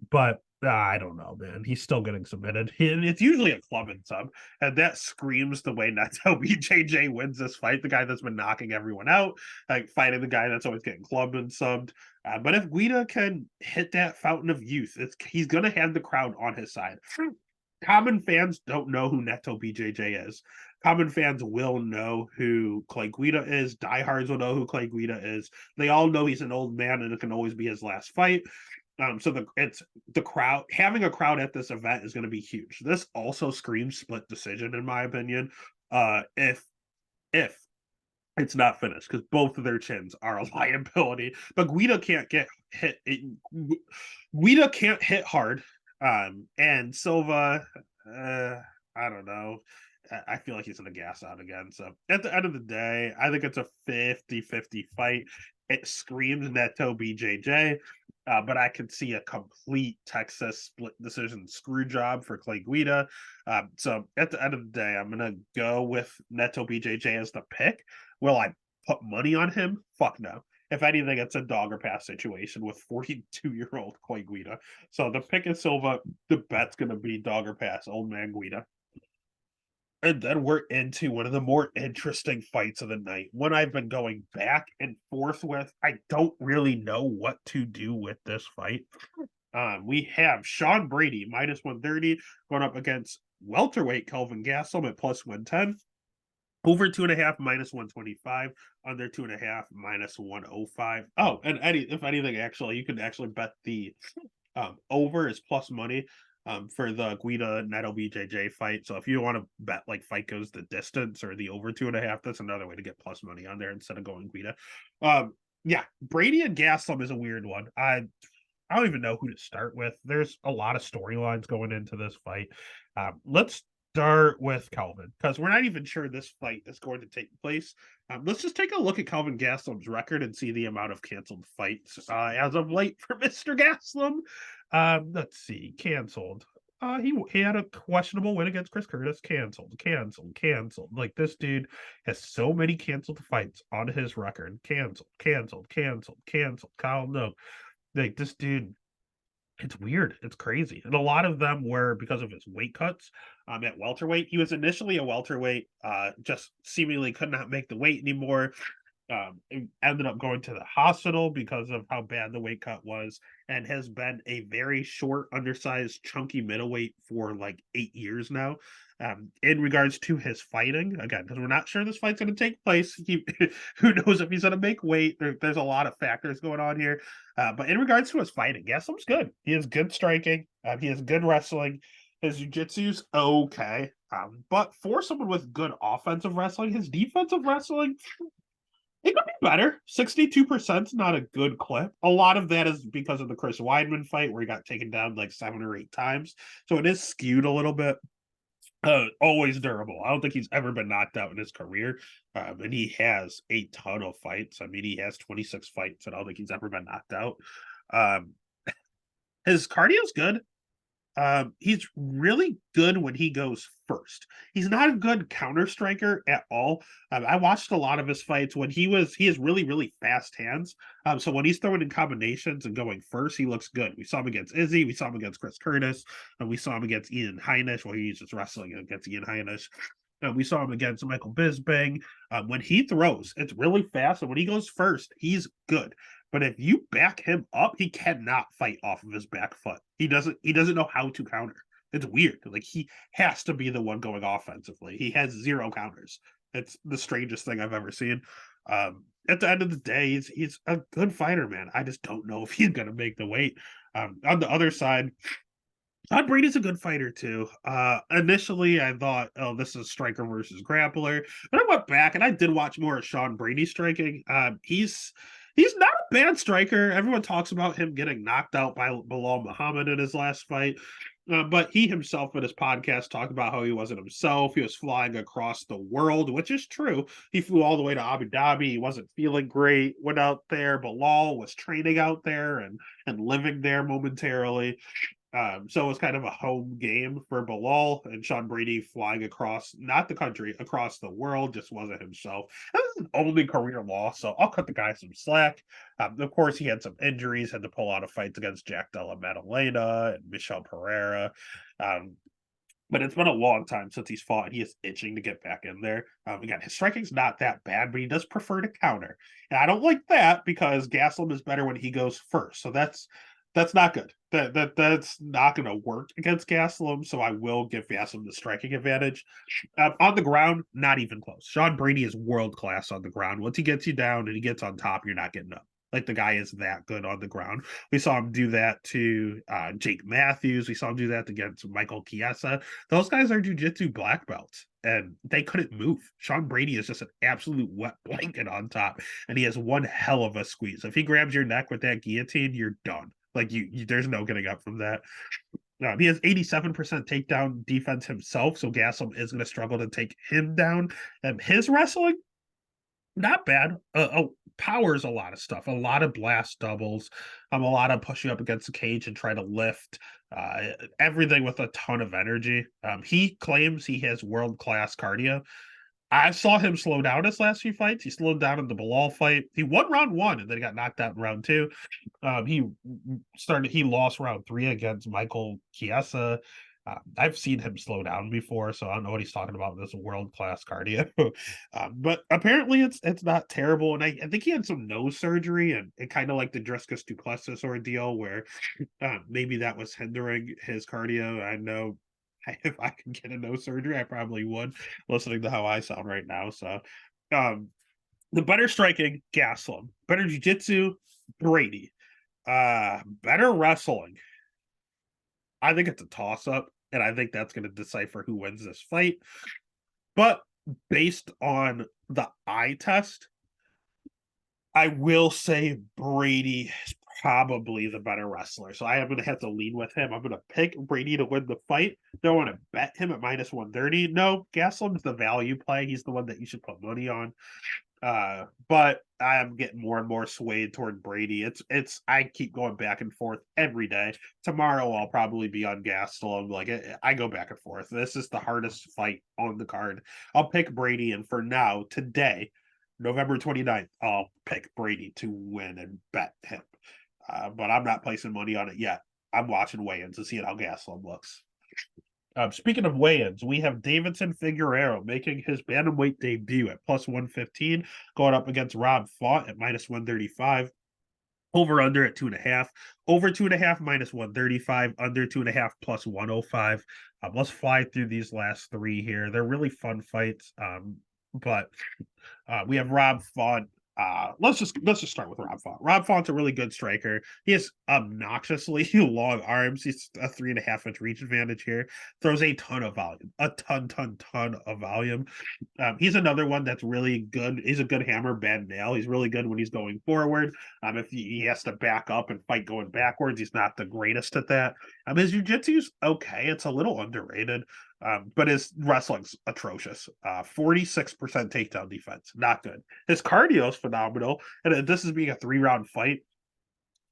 But I don't know, man. He's still getting submitted. And it's usually a club and sub, and that screams the way Neto BJJ wins this fight. The guy that's been knocking everyone out, like fighting the guy that's always getting clubbed and subbed. But if Guida can hit that fountain of youth, he's going to have the crowd on his side. Common fans don't know who Neto BJJ is. Common fans will know who Clay Guida is. Diehards will know who Clay Guida is. They all know he's an old man and it can always be his last fight. So it's the crowd, having a crowd at this event is going to be huge. This also screams split decision, in my opinion. If it's not finished, because both of their chins are a liability. But Guida can't get hit. Guida can't hit hard. And Silva, I don't know. I feel like he's gonna gas out again. So at the end of the day, I think it's a 50-50 fight. It screams Neto BJJ, but I could see a complete Texas split decision screw job for Clay Guida. So at the end of the day, I'm gonna go with Neto BJJ as the pick. Will I put money on him? Fuck no. If anything, it's a dog or pass situation with 42-year-old Clay Guida. So the pick is Silva. The bet's going to be dog or pass, old man Guida. And then we're into one of the more interesting fights of the night. One I've been going back and forth with. I don't really know what to do with this fight. We have Sean Brady, minus 130, going up against welterweight Kelvin Gastelum at plus 110. Over 2.5 minus 125, under 2.5 minus 105. Oh, and if anything, actually, you can actually bet the over is plus money for the Guida Neto BJJ fight. So if you want to bet like fight goes the distance or the over 2.5, that's another way to get plus money on there instead of going Guida. Yeah, Brady and Gastelum is a weird one. I don't even know who to start with. There's a lot of storylines going into this fight. Let's start with Calvin, because we're not even sure this fight is going to take place. Let's just take a look at Calvin Gastelum's record and see the amount of canceled fights as of late for Mr. Gastelum. Let's see, canceled. He had a questionable win against Chris Curtis. Canceled. Like, this dude has so many canceled fights on his record. Canceled. Kyle, no. Like, this dude, it's weird. It's crazy. And a lot of them were because of his weight cuts at welterweight. He was initially a welterweight, just seemingly could not make the weight anymore. Ended up going to the hospital because of how bad the weight cut was, and has been a very short, undersized, chunky middleweight for like 8 years now. In regards to his fighting, again, because we're not sure this fight's going to take place. Who knows if he's going to make weight? There's a lot of factors going on here. But in regards to his fighting, Gastelum's good. He has good striking. He has good wrestling. His jiu-jitsu's okay. But for someone with good offensive wrestling, his defensive wrestling, it could be better. 62% is not a good clip. A lot of that is because of the Chris Weidman fight where he got taken down like 7 or 8 times. So it is skewed a little bit. Always durable. I don't think he's ever been knocked out in his career. And he has a ton of fights. I mean, he has 26 fights, and I don't think he's ever been knocked out. His cardio's good. He's really good when he goes first. He's not a good counter striker at all. I watched a lot of his fights when he has really, really fast hands. So when he's throwing in combinations and going first, he looks good. We saw him against Izzy, we saw him against Chris Curtis, and we saw him against Ian Heinisch, where he's just wrestling against Ian Heinisch. We saw him against Michael Bisping. When he throws, it's really fast, and when he goes first, he's good. But if you back him up, he cannot fight off of his back foot. He doesn't. He doesn't know how to counter. It's weird. Like he has to be the one going offensively. He has zero counters. It's the strangest thing I've ever seen. At the end of the day, he's a good fighter, man. I just don't know if he's gonna make the weight. On the other side, Todd Brady's a good fighter too. Initially, I thought, "Oh, this is striker versus grappler," but I went back and I did watch more of Sean Brady striking. He's not a bad striker. Everyone talks about him getting knocked out by Bilal Muhammad in his last fight. But he himself in his podcast talked about how he wasn't himself. He was flying across the world, which is true. He flew all the way to Abu Dhabi. He wasn't feeling great. Went out there. Bilal was training out there and living there momentarily. So it was kind of a home game for Bilal, and Sean Brady flying across, not the country, across the world, just wasn't himself. That was his only career loss, so I'll cut the guy some slack. Of course, he had some injuries, had to pull out of fights against Jack Della Maddalena and Michel Pereira. But it's been a long time since he's fought, and he is itching to get back in there. Again, his striking's not that bad, but he does prefer to counter. And I don't like that because Gastelum is better when he goes first. So that's not good. That's not going to work against Gastelum, so I will give Gastelum the striking advantage. On the ground, not even close. Sean Brady is world class on the ground. Once he gets you down and he gets on top, you're not getting up. Like the guy is that good on the ground. We saw him do that to Jake Matthews. We saw him do that against Michael Chiesa. Those guys are jiu-jitsu black belts, and they couldn't move. Sean Brady is just an absolute wet blanket on top, and he has one hell of a squeeze. If he grabs your neck with that guillotine, you're done. Like you there's no getting up from that. He has 87% takedown defense himself, so Gastelum is going to struggle to take him down. His wrestling, not bad. Powers a lot of stuff, a lot of blast doubles, a lot of pushing up against the cage and try to lift. Everything with a ton of energy. He claims he has world class cardio. I saw him slow down his last few fights. He slowed down in the Bilal fight. He won round one and then he got knocked out in round two. He lost round three against Michael Chiesa. I've seen him slow down before, so I don't know what he's talking about with this world-class cardio. But apparently it's not terrible. And I think he had some nose surgery, and it kind of like the Driscus Duplessis ordeal where maybe that was hindering his cardio. I know if I could get a nose surgery, I probably would, listening to how I sound right now. So the better striking, Gastelum. Better jiu-jitsu, Brady. Better wrestling. I think it's a toss-up, and I think that's going to decipher who wins this fight. But based on the eye test, I will say Brady is probably the better wrestler. So I am going to have to lean with him. I'm going to pick Brady to win the fight. Don't want to bet him at minus 130. No, Gaslam's the value play. He's the one that you should put money on. But I'm getting more and more swayed toward Brady. I keep going back and forth every day. Tomorrow I'll probably be on Gastelum. Like I go back and forth. This is the hardest fight on the card. I'll pick Brady, and for now, today, November 29th, I'll pick Brady to win and bet him. But I'm not placing money on it yet. I'm watching weigh-ins to see how Gastelum looks. Speaking of weigh-ins, we have Davidson Figueroa making his bantamweight debut at plus 115, going up against Rob Font at minus 135. Over under at 2.5. Over 2.5 minus 135. Under 2.5 plus 105. Let's fly through these last three here. They're really fun fights. But we have Rob Font. Let's just start with Rob Font. Rob Font's a really good striker. He has obnoxiously long arms. He's a 3.5-inch reach advantage here. Throws a ton of volume, a ton of volume. He's another one that's really good. He's a good hammer, bend, nail. He's really good when he's going forward. If he has to back up and fight going backwards, he's not the greatest at that. His jiu-jitsu's okay. It's a little underrated. But his wrestling's atrocious. 46% takedown defense, not good. His cardio is phenomenal, and this is being a 3-round fight.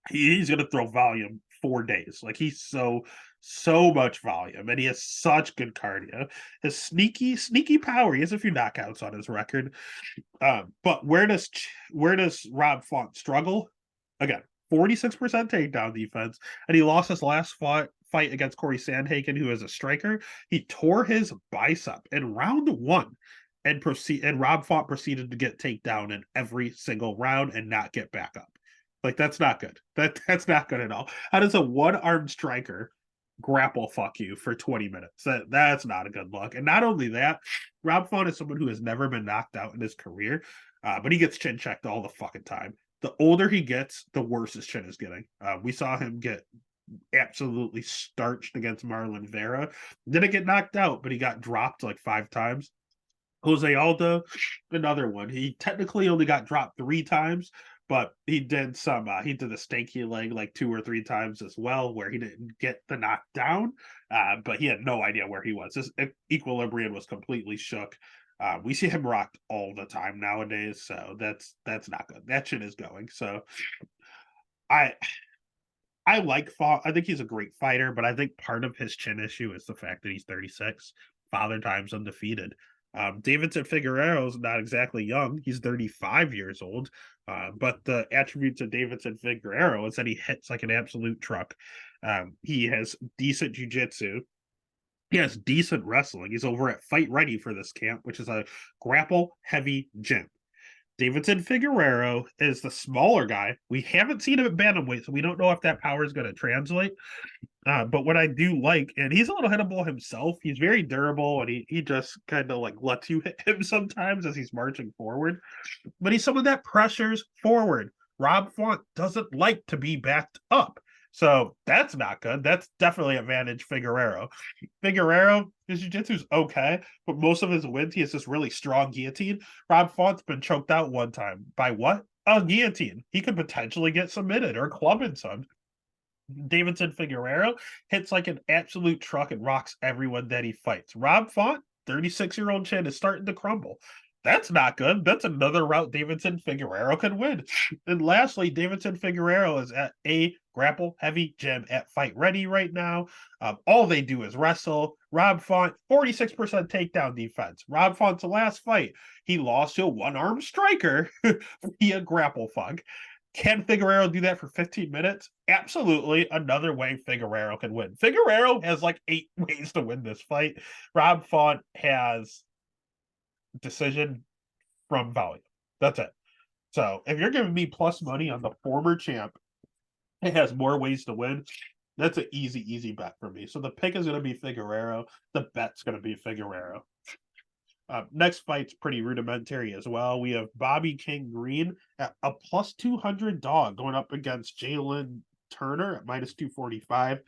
He's gonna throw volume 4 days. Like he's so much volume, and he has such good cardio. His sneaky power. He has a few knockouts on his record. But where does Rob Font struggle? Again, 46% takedown defense, and he lost his last fight fight against Corey Sandhagen, who is a striker. He tore his bicep in round 1 and Rob Font proceeded to get takedown in every single round and not get back up. Like, that's not good. That's not good at all. How does a one-armed striker grapple fuck you for 20 minutes? That's not a good look. And not only that, Rob Font is someone who has never been knocked out in his career, but he gets chin checked all the fucking time. The older he gets, the worse his chin is getting. We saw him get absolutely starched against Marlon Vera. Didn't get knocked out, but he got dropped like 5 times. Jose Aldo, another one. He technically only got dropped 3 times, but he did he did the stanky leg like 2 or 3 times as well, where he didn't get the knockdown, but he had no idea where he was. His equilibrium was completely shook. We see him rocked all the time nowadays, so that's not good. That shit is going. So I like Font. I think he's a great fighter, but I think part of his chin issue is the fact that he's 36, father times undefeated. Davidson Figueroa is not exactly young. He's 35 years old. But the attributes of Davidson Figueroa is that he hits like an absolute truck. He has decent jiu-jitsu. He has decent wrestling. He's over at Fight Ready for this camp, which is a grapple-heavy gym. Davidson Figueroa is the smaller guy. We haven't seen him at bantamweight, so we don't know if that power is going to translate. But what I do like, and he's a little hittable himself, he's very durable, and he just kind of like lets you hit him sometimes as he's marching forward. But he's someone that pressures forward. Rob Font doesn't like to be backed up. So that's not good. That's definitely advantage Figueroa. His jiu-jitsu's okay, but most of his wins, he has this really strong guillotine. Rob Font's been choked out one time. By what? A guillotine. He could potentially get submitted or clubbed some. Davidson Figueroa hits like an absolute truck and rocks everyone that he fights. Rob Font, 36-year-old chin, is starting to crumble. That's not good. That's another route Davidson Figueroa could win. And lastly, Davidson Figueroa is at a grapple heavy gym at Fight Ready right now. All they do is wrestle. Rob Font, 46% takedown defense. Rob Font's last fight, he lost to a one-armed striker via grapple fuck. Can Figueroa do that for 15 minutes? Absolutely. Another way Figueroa can win. Figueroa has like 8 ways to win this fight. Rob Font has decision from volume. That's it. So if you're giving me plus money on the former champ, it has more ways to win. That's an easy bet for me. So the pick is going to be Figueroa. The bet's going to be Figueroa. Next fight's pretty rudimentary as well. We have Bobby King Green at a plus 200 dog going up against Jalen Turner at minus 245.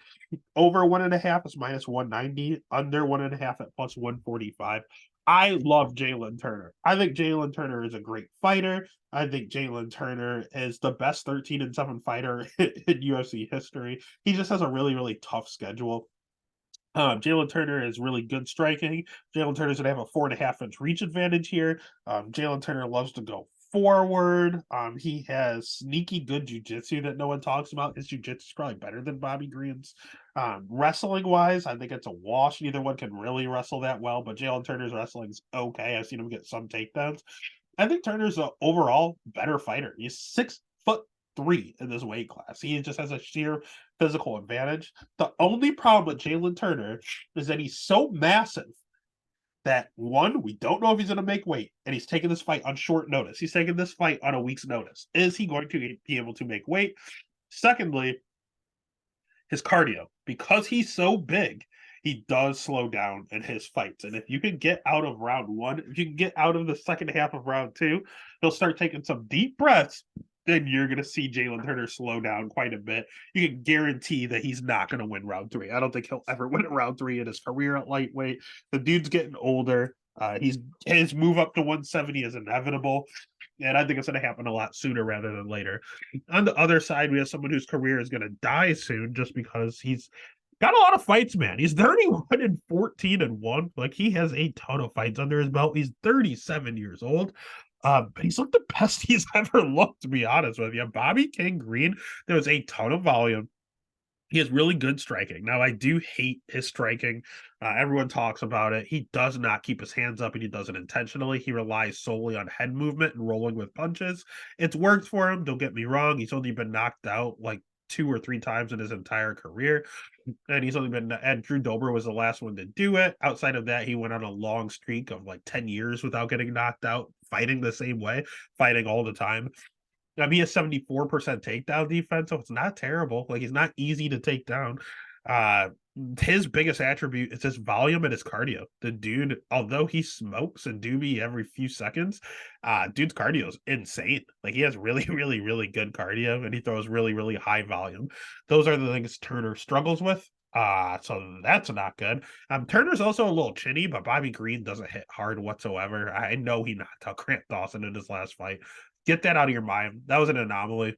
Over 1.5 is minus 190. Under 1.5 at plus 145. I love Jalen Turner. I think Jalen Turner is a great fighter. I think Jalen Turner is the best 13-7 fighter in UFC history. He just has a really tough schedule. Jalen Turner is really good striking. Jalen Turner's going to have a 4.5-inch reach advantage here. Jalen Turner loves to go forward. He has sneaky good jiu-jitsu that no one talks about. His jiu-jitsu is probably better than Bobby Green's. Wrestling-wise, I think it's a wash. Neither one can really wrestle that well, but Jalen Turner's wrestling's okay. I've seen him get some takedowns. I think Turner's an overall better fighter. He's 6'3" in this weight class. He just has a sheer physical advantage. The only problem with Jalen Turner is that he's so massive that, one, we don't know if he's going to make weight, and he's taking this fight on short notice. He's taking this fight on a week's notice. Is he going to be able to make weight? Secondly, his cardio. Because he's so big, he does slow down in his fights. And if you can get out of round 1, if you can get out of the second half of round 2, he'll start taking some deep breaths. Then you're going to see Jalen Turner slow down quite a bit. You can guarantee that he's not going to win round 3. I don't think he'll ever win round 3 in his career at lightweight. The dude's getting older. His move up to 170 is inevitable. And I think it's going to happen a lot sooner rather than later. On the other side, we have someone whose career is going to die soon just because he's got a lot of fights, man. He's 31-14-1. Like, he has a ton of fights under his belt. He's 37 years old. But he's looked the best he's ever looked, to be honest with you. Bobby King Green, there was a ton of volume. He has really good striking. Now, I do hate his striking. Everyone talks about it. He does not keep his hands up, and he does it intentionally. He relies solely on head movement and rolling with punches. It's worked for him. Don't get me wrong. He's only been knocked out like 2 or 3 times in his entire career. And he's only been, and Drew Dober was the last one to do it. Outside of that, he went on a long streak of like 10 years without getting knocked out, fighting the same way, fighting all the time. He has 74% takedown defense, so it's not terrible. Like, he's not easy to take down. Uh, his biggest attribute is his volume and his cardio. The dude, although he smokes a doobie every few seconds, dude's cardio is insane. Like, he has really, really, really good cardio, and he throws really, really high volume. Those are the things Turner struggles with. So that's not good. Turner's also a little chinny, but Bobby Green doesn't hit hard whatsoever. I know he knocked out Grant Dawson in his last fight. Get that out of your mind. That was an anomaly.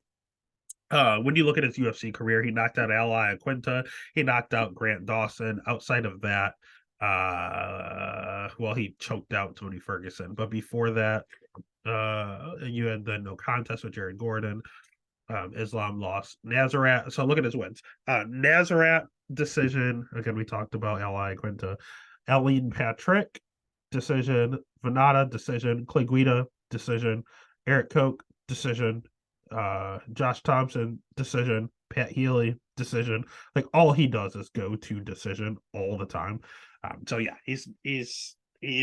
When you look at his UFC career, he knocked out Ally Quinta. He knocked out Grant Dawson. Outside of that, well, he choked out Tony Ferguson. But before that, you had the no contest with Jared Gordon. Islam lost. Nazareth. So look at his wins. Nazareth decision. Again, we talked about Ally Quinta. Eileen Patrick decision. Venata decision. Clay Guida decision. Eric Koch decision. Josh Thompson decision. Pat Healy decision. Like, all he does is go to decision all the time. So yeah, he's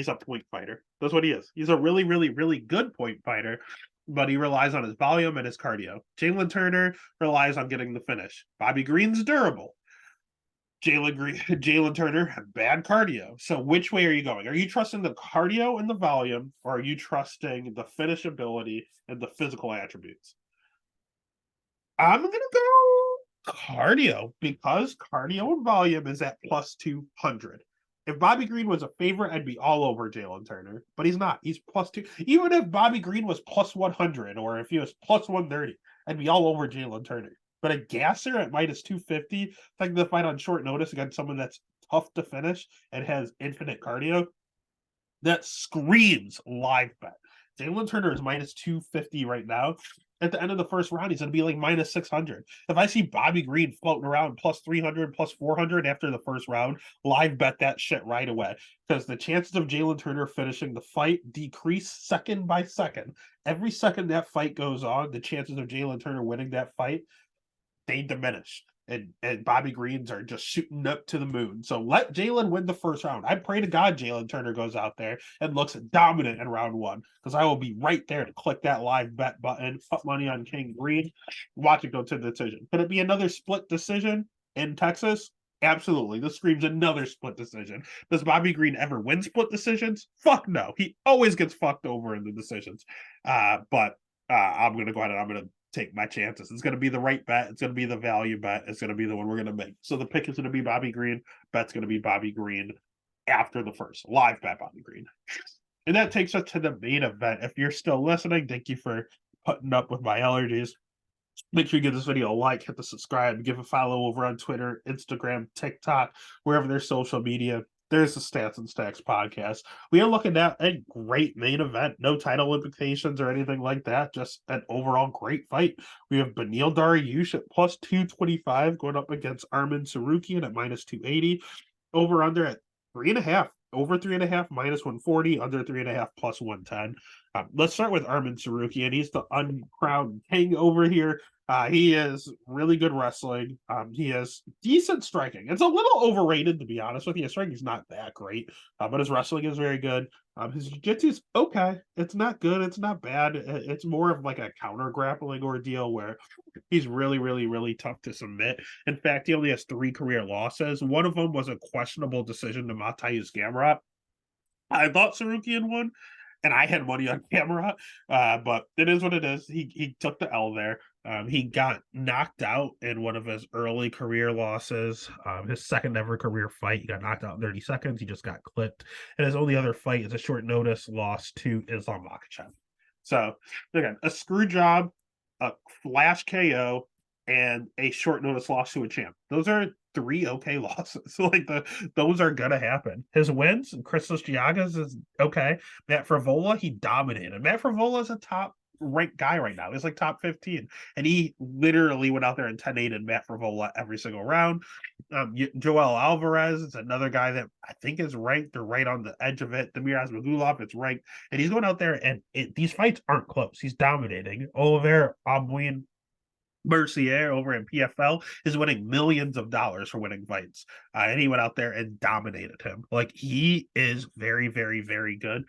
a point fighter. That's what he is. He's a really, really, really good point fighter, but he relies on his volume and his cardio. Jalen Turner relies on getting the finish. Bobby Green's durable. Jalen Turner had bad cardio. So which way are you going? Are you trusting the cardio and the volume, or are you trusting the finish ability and the physical attributes? I'm going to go cardio, because cardio and volume is at plus 200. If Bobby Green was a favorite, I'd be all over Jalen Turner, but he's not. He's plus 2. Even if Bobby Green was plus 100, or if he was plus 130, I'd be all over Jalen Turner. But a gasser at minus 250, taking the fight on short notice against someone that's tough to finish and has infinite cardio, that screams live bet. Jalen Turner is minus 250 right now. At the end of the first round, he's going to be like minus 600. If I see Bobby Green floating around plus 300, plus 400 after the first round, live bet that shit right away. Because the chances of Jalen Turner finishing the fight decrease second by second. Every second that fight goes on, the chances of Jalen Turner winning that fight, they diminish. And Bobby Greens are just shooting up to the moon. So let Jalen win the first round. I pray to God Jalen Turner goes out there and looks dominant in round one, because I will be right there to click that live bet button, put money on King Green, watch it go to the decision. Could it be another split decision in Texas? Absolutely. This screams another split decision. Does Bobby Green ever win split decisions? Fuck no. He always gets fucked over in the decisions. But I'm going to go ahead and I'm going to take my chances. It's going to be the right bet. It's going to be the value bet. It's going to be the one we're going to make. So the pick is going to be Bobby Green. Bet's going to be Bobby Green after the first. Live bet Bobby Green. And that takes us to the main event. If you're still listening, thank you for putting up with my allergies. Make sure you give this video a like, hit the subscribe, give a follow over on Twitter, Instagram, TikTok, wherever there's social media. There's the Stats and Stacks podcast. We are looking at a great main event. No title implications or anything like that. Just an overall great fight. We have Beneil Dariush at plus 225 going up against Arman Tsarukyan at minus 280. Over under at 3.5. Over 3.5 minus 140. Under 3.5 plus 110. Let's start with Arman Tsarukyan. He's the uncrowned king over here. He is really good wrestling. He has decent striking. It's a little overrated, to be honest with you. His striking is not that great, but his wrestling is very good. His jiu-jitsu is okay. It's not good. It's not bad. It's more of like a counter grappling ordeal where he's really, really, really tough to submit. In fact, he only has 3 career losses. One of them was a questionable decision to Mateusz Gamrot. I thought Tsarukyan won, and I had money on Gamrot, but it is what it is. He took the L there. He got knocked out in one of his early career losses. His second ever career fight, he got knocked out in 30 seconds. He just got clipped. And his only other fight is a short notice loss to Islam Makhachev. So, again, a screw job, a flash KO, and a short notice loss to a champ. Those are 3 okay losses. Like, those are gonna happen. His wins, Christos Giagas is okay. Matt Frivola, he dominated. Matt Frivola is a top ranked guy right now. He's like top 15. And he literally went out there and 10-8'd Matt Frivola every single round. Joel Alvarez is another guy that I think is ranked or right on the edge of it. Demir Asmagulov, it's ranked. And he's going out there and these fights aren't close. He's dominating. Oliver Abuin, Mercier over in PFL is winning millions of dollars for winning fights. And he went out there and dominated him. Like, he is very, very, very good.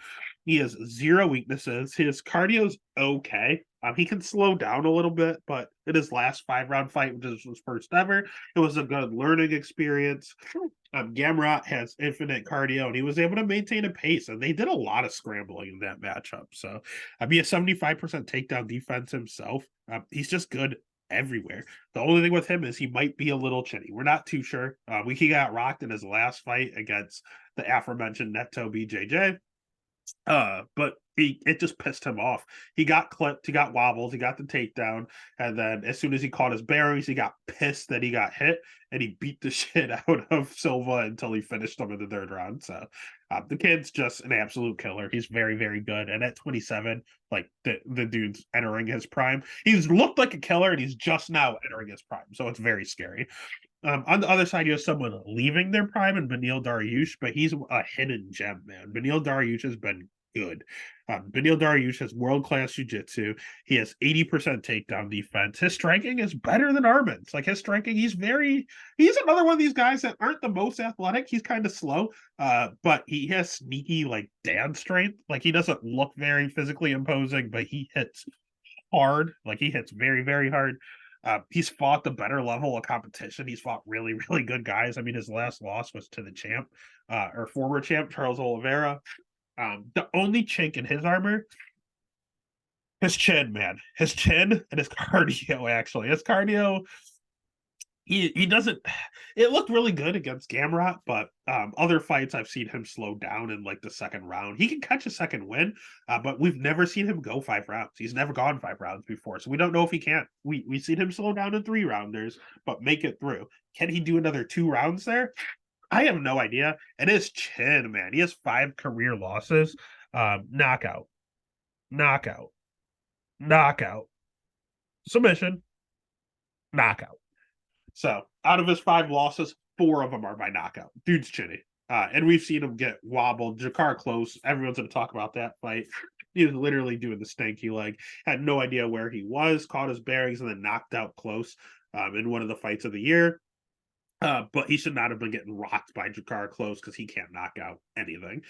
He has zero weaknesses. His cardio's okay. He can slow down a little bit, but in his last 5-round fight, which is his first ever, it was a good learning experience. Gamrot has infinite cardio, and he was able to maintain a pace, and they did a lot of scrambling in that matchup. So, he has 75% takedown defense himself. He's just good everywhere. The only thing with him is he might be a little chinny. We're not too sure. He got rocked in his last fight against the aforementioned Neto BJJ. But it just pissed him off. He got clipped, he got wobbled, he got the takedown, and then as soon as he caught his bearings, he got pissed that he got hit, and he beat the shit out of Silva until he finished him in the third round. So the kid's just an absolute killer. He's very, very good. And at 27, like the dude's entering his prime. He's looked like a killer, and he's just now entering his prime. So it's very scary. On the other side, you have someone leaving their prime and Beneil Dariush, but he's a hidden gem, man. Beneil Dariush has been good. Beneil Dariush has world-class jiu-jitsu. He has 80% takedown defense. His striking is better than Armin's. Like, his striking, he's another one of these guys that aren't the most athletic. He's kind of slow, but he has sneaky, like, dad strength. Like, he doesn't look very physically imposing, but he hits hard. Like, he hits very, very hard. He's fought the better level of competition. He's fought really, really good guys. I mean, his last loss was to the champ, or former champ, Charles Oliveira. The only chink in his armor, his chin, man. His chin and his cardio, actually. His cardio, he doesn't. It looked really good against Gamrot, but other fights I've seen him slow down in like the second round. He can catch a second win, but we've never seen him go 5 rounds. He's never gone 5 rounds before, so we don't know if he can. We've seen him slow down in 3 rounders, but make it through. Can he do another 2 rounds there? I have no idea. And his chin, man, he has 5 career losses. Knockout, knockout, knockout, submission, knockout. So out of his 5 losses, 4 of them are by knockout. Dude's chinny. And we've seen him get wobbled. Jakar Close, everyone's going to talk about that fight. He was literally doing the stanky leg. Had no idea where he was, caught his bearings, and then knocked out Close in one of the fights of the year. But he should not have been getting rocked by Jakar Close because he can't knock out anything.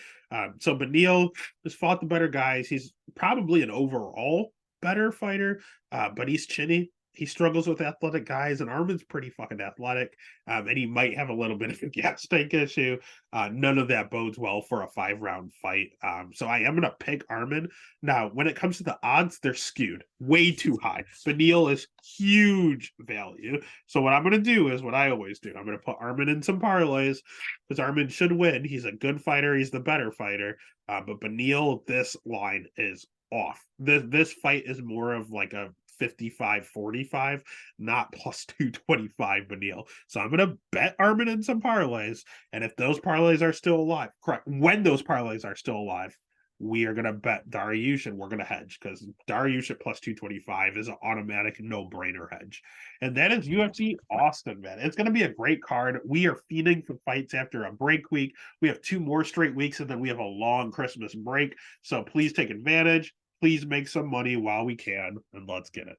So Beneil has fought the better guys. He's probably an overall better fighter, but he's chinny. He struggles with athletic guys, and Armin's pretty fucking athletic, and he might have a little bit of a gas tank issue. None of that bodes well for a 5-round fight. So I am going to pick Armin. Now, when it comes to the odds, they're skewed way too high. Beneil is huge value. So what I'm going to do is what I always do. I'm going to put Armin in some parlays because Armin should win. He's a good fighter. He's the better fighter. But Beneil, this line is off. This fight is more of like a 55-45, not plus 225 Beneil. So I'm going to bet Armin in some parlays. And if those parlays are still alive, correct, when those parlays are still alive, we are going to bet Dariush and we're going to hedge because Dariush at plus 225 is an automatic no-brainer hedge. And that is UFC Austin, man. It's going to be a great card. We are feeding for fights after a break week. We have 2 more straight weeks and then we have a long Christmas break. So please take advantage. Please make some money while we can, and let's get it.